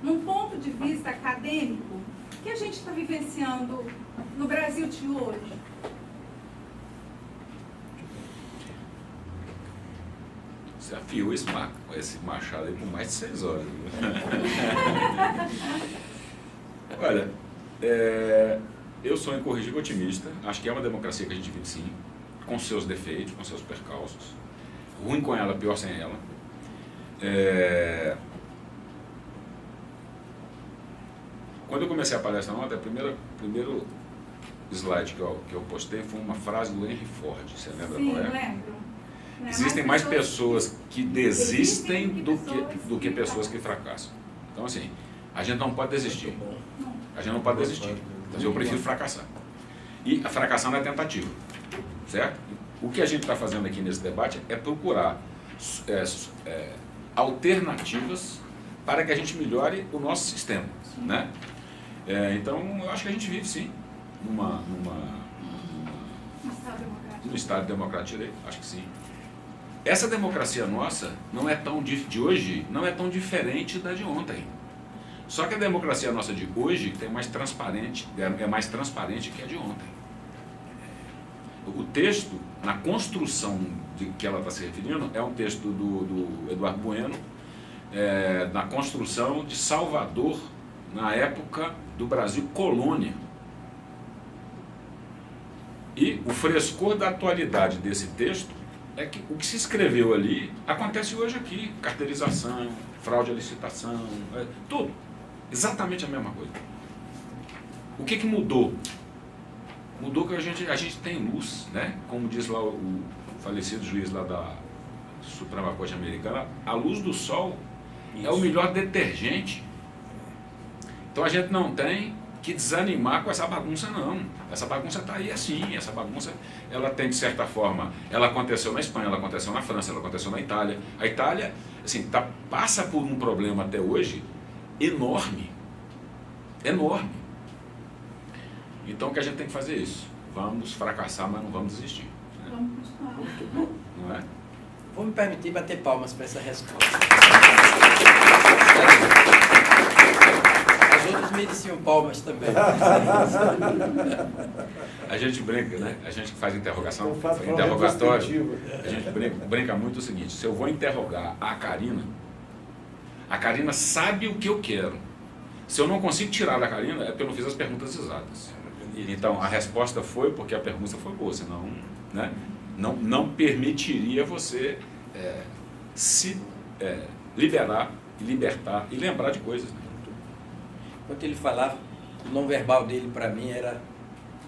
num ponto de vista acadêmico, que a gente está vivenciando no Brasil de hoje? Você afiou esse machado aí por mais de 6 horas. Olha, eu sou incorrigível otimista, acho que é uma democracia que a gente vive sim, com seus defeitos, com seus percalços. Ruim com ela, pior sem ela. Quando eu comecei a palestra ontem, o primeiro slide que eu postei foi uma frase do Henry Ford, você lembra qual é? Sim, lembro. Existem mais pessoas que desistem do que pessoas que fracassam. Então, assim, a gente não pode desistir. A gente não pode desistir. Então, eu prefiro fracassar. E a fracassar não é tentativa, certo? O que a gente está fazendo aqui nesse debate é procurar alternativas para que a gente melhore o nosso sistema, né? Então, eu acho que a gente vive, sim, num Estado democrático de direito, acho que sim. Essa democracia nossa não é tão de hoje, não é tão diferente da de ontem. Só que a democracia nossa de hoje é mais transparente que a de ontem. O texto, na construção de que ela está se referindo, é um texto do Eduardo Bueno, na construção de Salvador, na época do Brasil colônia. E o frescor da atualidade desse texto é que o que se escreveu ali acontece hoje aqui. Carteirização, fraude à licitação, tudo. Exatamente a mesma coisa. O que mudou? Mudou que a gente tem luz, né? Como diz lá o falecido juiz lá da Suprema Corte Americana, a luz do sol é o melhor detergente. Então a gente não tem que desanimar com essa bagunça, não. Essa bagunça está aí assim, essa bagunça, ela tem de certa forma, ela aconteceu na Espanha, ela aconteceu na França, ela aconteceu na Itália. A Itália, assim, passa por um problema até hoje enorme, enorme. Então o que a gente tem que fazer é isso. Vamos fracassar, mas não vamos desistir. Né? Vamos continuar. Não é? Vou me permitir bater palmas para essa resposta. As outras mereciam palmas também. A gente brinca, né? A gente faz interrogação, Eu faço uma interrogatório. retrospectiva. A gente brinca muito o seguinte: se eu vou interrogar a Karina sabe o que eu quero. Se eu não consigo tirar da Karina, é porque eu não fiz as perguntas exatas. Então, a resposta foi porque a pergunta foi boa, senão, né, não permitiria você se libertar e lembrar de coisas. Né? Enquanto ele falava, o não verbal dele para mim era,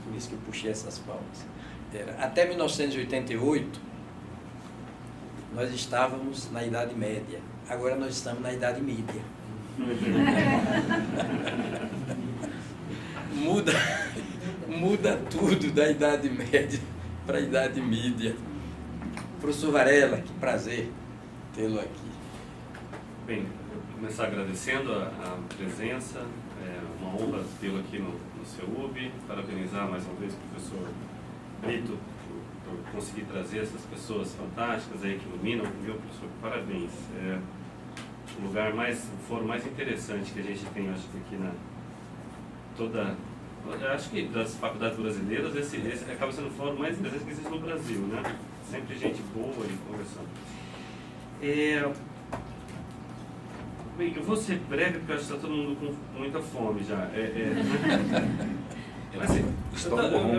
por isso que eu puxei essas palmas, até 1988 nós estávamos na Idade Média, agora nós estamos na Idade Mídia. Muda tudo da Idade Média para a Idade Mídia. Professor Varela, que prazer tê-lo aqui. Bem, começar agradecendo a presença, é uma honra tê-lo aqui no CEUB, parabenizar mais uma vez o professor Brito por conseguir trazer essas pessoas fantásticas aí que iluminam. Meu professor, parabéns. É o lugar o fórum mais interessante que a gente tem, acho que aqui acho que das faculdades brasileiras, esse acaba sendo o fórum mais interessante que existe no Brasil, né? Sempre gente boa e conversando. Bem, eu vou ser breve porque eu acho que está todo mundo com muita fome já.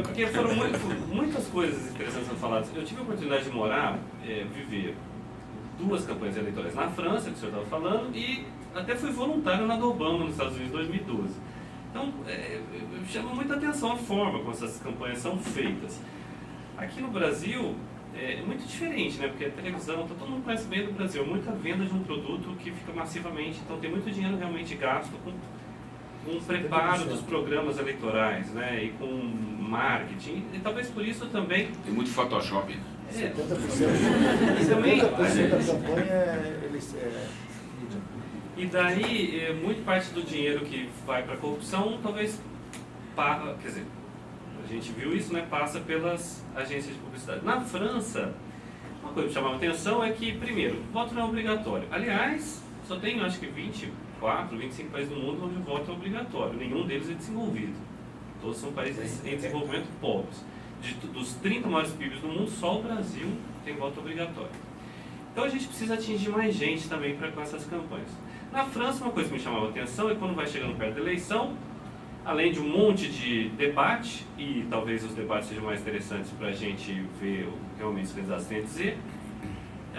Porque foram muitas coisas interessantes sendo faladas. Eu tive a oportunidade de viver 2 campanhas eleitorais na França, que o senhor estava falando, e até fui voluntário na do Obama nos Estados Unidos em 2012. Então, chama muita atenção a forma como essas campanhas são feitas. Aqui no Brasil é muito diferente, né? Porque a televisão, todo mundo conhece bem do Brasil, muita venda de um produto que fica massivamente, então tem muito dinheiro realmente gasto com o preparo dos programas eleitorais, né? E com marketing, e talvez por isso também... Tem muito Photoshop. 70% também, da campanha e daí, muito parte do dinheiro que vai para a corrupção, talvez, quer dizer, a gente viu isso, né, passa pelas agências de publicidade. Na França, uma coisa que chamava atenção é que, primeiro, o voto não é obrigatório. Aliás, só tem, acho que 24, 25 países do mundo onde o voto é obrigatório. Nenhum deles é desenvolvido. Todos são países em desenvolvimento pobres. Dos 30 maiores PIBs do mundo, só o Brasil tem voto obrigatório. Então a gente precisa atingir mais gente também com essas campanhas. Na França, uma coisa que me chamava a atenção é quando vai chegando perto da eleição, além de um monte de debate, e talvez os debates sejam mais interessantes para a gente ver o que realmente os candidatos têm a dizer.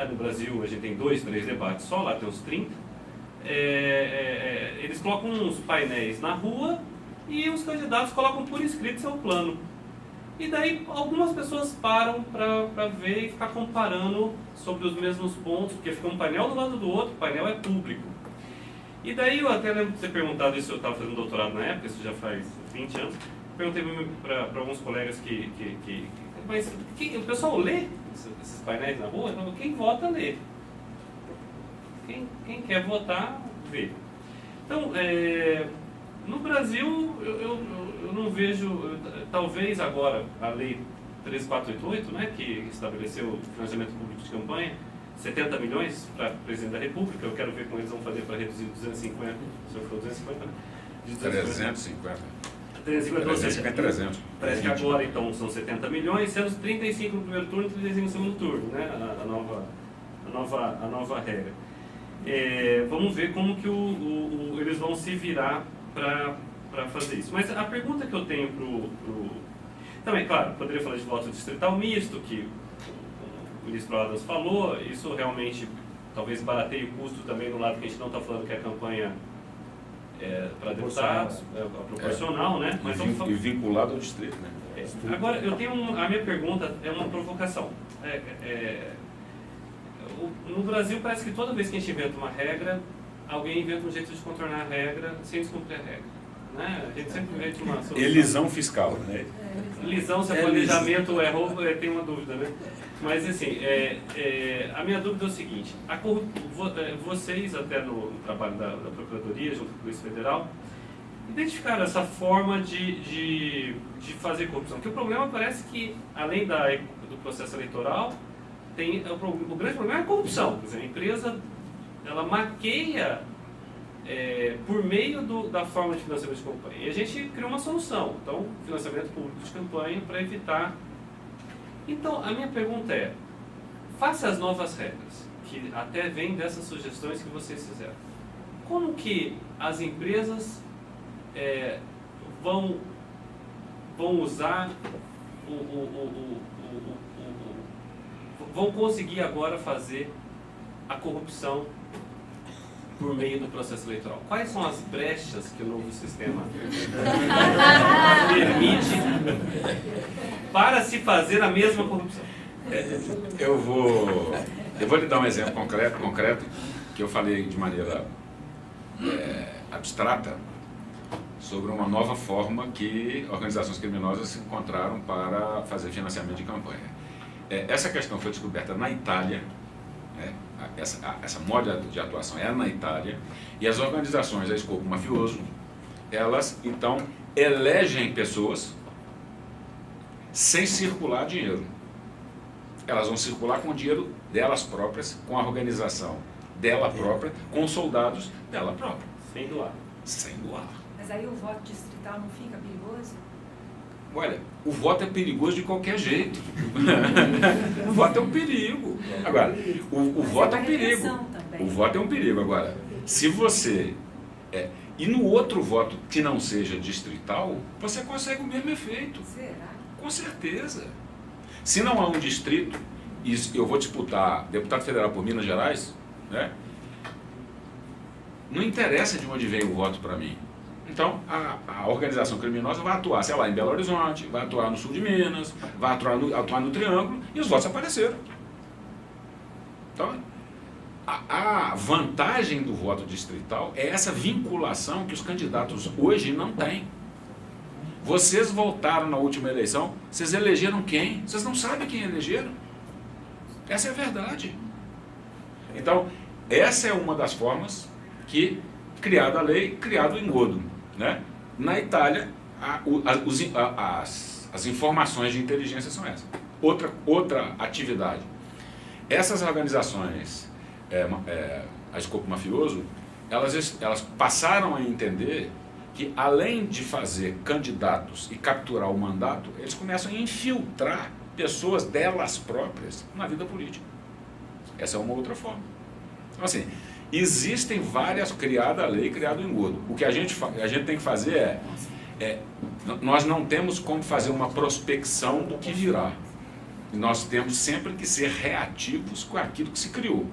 No Brasil a gente tem 2, 3 debates só, lá tem uns 30. Eles colocam uns painéis na rua e os candidatos colocam por escrito seu plano. E daí algumas pessoas param para ver e ficar comparando sobre os mesmos pontos, porque fica um painel do lado do outro, o painel é público. E daí eu até lembro de ter perguntado isso, eu estava fazendo doutorado na época, isso já faz 20 anos, perguntei para alguns colegas mas o pessoal lê esses painéis na rua? Então, quem vota, lê. Quem quer votar, vê. Então, no Brasil, eu não vejo, talvez agora, a lei 13488, né, que estabeleceu o financiamento público de campanha, 70 milhões para o presidente da República, eu quero ver como eles vão fazer para reduzir 250, se eu for 250, né? 350. 350, ou seja, 300. Parece que agora, então, são 70 milhões, sendo 35 no primeiro turno e 35 no segundo turno, né? A nova regra. Vamos ver como que eles vão se virar para fazer isso. Mas a pergunta que eu tenho também, claro, poderia falar de voto distrital misto, que o ministro Adams falou, isso realmente talvez barateie o custo também do lado que a gente não está falando que a campanha para deputados, proporcional, né? Mas e vinculado ao distrito, né? Agora, eu tenho a minha pergunta é uma provocação. No Brasil parece que toda vez que a gente inventa uma regra, alguém inventa um jeito de contornar a regra sem descumprir a regra. Né? A gente sempre inventa uma solução. Elisão fiscal, né? Lisão, se é planejamento é roubo, tem uma dúvida, né? Mas assim, a minha dúvida é o seguinte, vocês até no trabalho da Procuradoria, junto com a Polícia Federal, identificaram essa forma de fazer corrupção. Porque o problema parece que, além do processo eleitoral, o grande problema é a corrupção. Quer dizer, a empresa, ela maqueia por meio da forma de financiamento de campanha. E a gente criou uma solução. Então, financiamento público de campanha para evitar. Então, a minha pergunta é, face às novas regras, que até vêm dessas sugestões que vocês fizeram, como que as empresas vão usar, vão conseguir agora fazer a corrupção por meio do processo eleitoral? Quais são as brechas que o novo sistema permite para se fazer a mesma corrupção? Eu vou lhe dar um exemplo concreto que eu falei de maneira abstrata sobre uma nova forma que organizações criminosas se encontraram para fazer financiamento de campanha. Essa questão foi descoberta na Itália, né, essa moda de atuação é na Itália, e as organizações a escopo mafioso, elas então elegem pessoas sem circular dinheiro. Elas vão circular com o dinheiro delas próprias, com a organização dela própria, com os soldados dela própria. Sem doar. Sem doar. Mas aí o voto distrital não fica perigoso? Olha, o voto é perigoso de qualquer jeito. O voto é um perigo. Agora, o voto é um perigo. O voto é um perigo. Agora, se você... e no outro voto que não seja distrital, você consegue o mesmo efeito. Será? Com certeza. Se não há um distrito, e eu vou disputar deputado federal por Minas Gerais, né? Não interessa de onde vem o voto para mim. Então, a organização criminosa vai atuar, sei lá, em Belo Horizonte, vai atuar no sul de Minas, vai atuar no Triângulo, e os votos apareceram. Então, a vantagem do voto distrital é essa vinculação que os candidatos hoje não têm. Vocês votaram na última eleição, vocês elegeram quem? Vocês não sabem quem elegeram. Essa é a verdade. Então, essa é uma das formas que, criada a lei, criado o engodo. Né? Na Itália, as informações de inteligência são essas. Outra atividade. Essas organizações a escopo mafioso, elas passaram a entender que, além de fazer candidatos e capturar o mandato, eles começam a infiltrar pessoas delas próprias na vida política. Essa é uma outra forma. Então, assim, existem várias, criada a lei, criado o engodo. O que a gente tem que fazer nós não temos como fazer uma prospecção do que virá. Nós temos sempre que ser reativos com aquilo que se criou.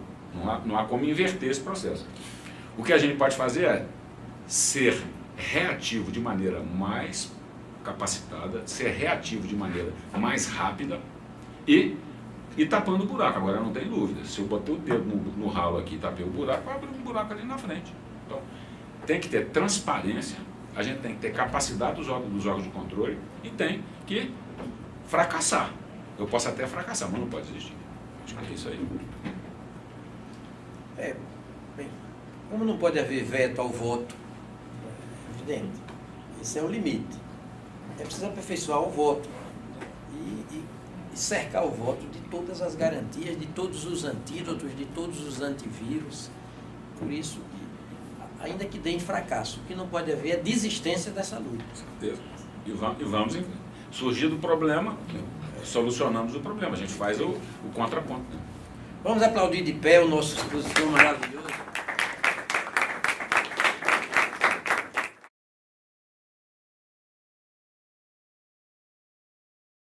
Não há como inverter esse processo. O que a gente pode fazer é ser reativo de maneira mais capacitada, ser reativo de maneira mais rápida e tapando o buraco. Agora, não tem dúvida, se eu botei o dedo no ralo aqui e tapei o buraco, vai abrir um buraco ali na frente. Então, tem que ter transparência, a gente tem que ter capacidade dos órgãos de controle e tem que fracassar. Eu posso até fracassar, mas não pode desistir. Acho que é isso aí. Bem, como não pode haver veto ao voto, é evidente, esse é o limite. É preciso aperfeiçoar o voto e cercar o voto de todas as garantias, de todos os antídotos, de todos os antivírus. Por isso, ainda que dê em fracasso, o que não pode haver é desistência dessa luta. Com certeza. E vamos surgir do problema, solucionamos o problema, a gente faz o contraponto. Vamos aplaudir de pé o nosso expositor maravilhoso.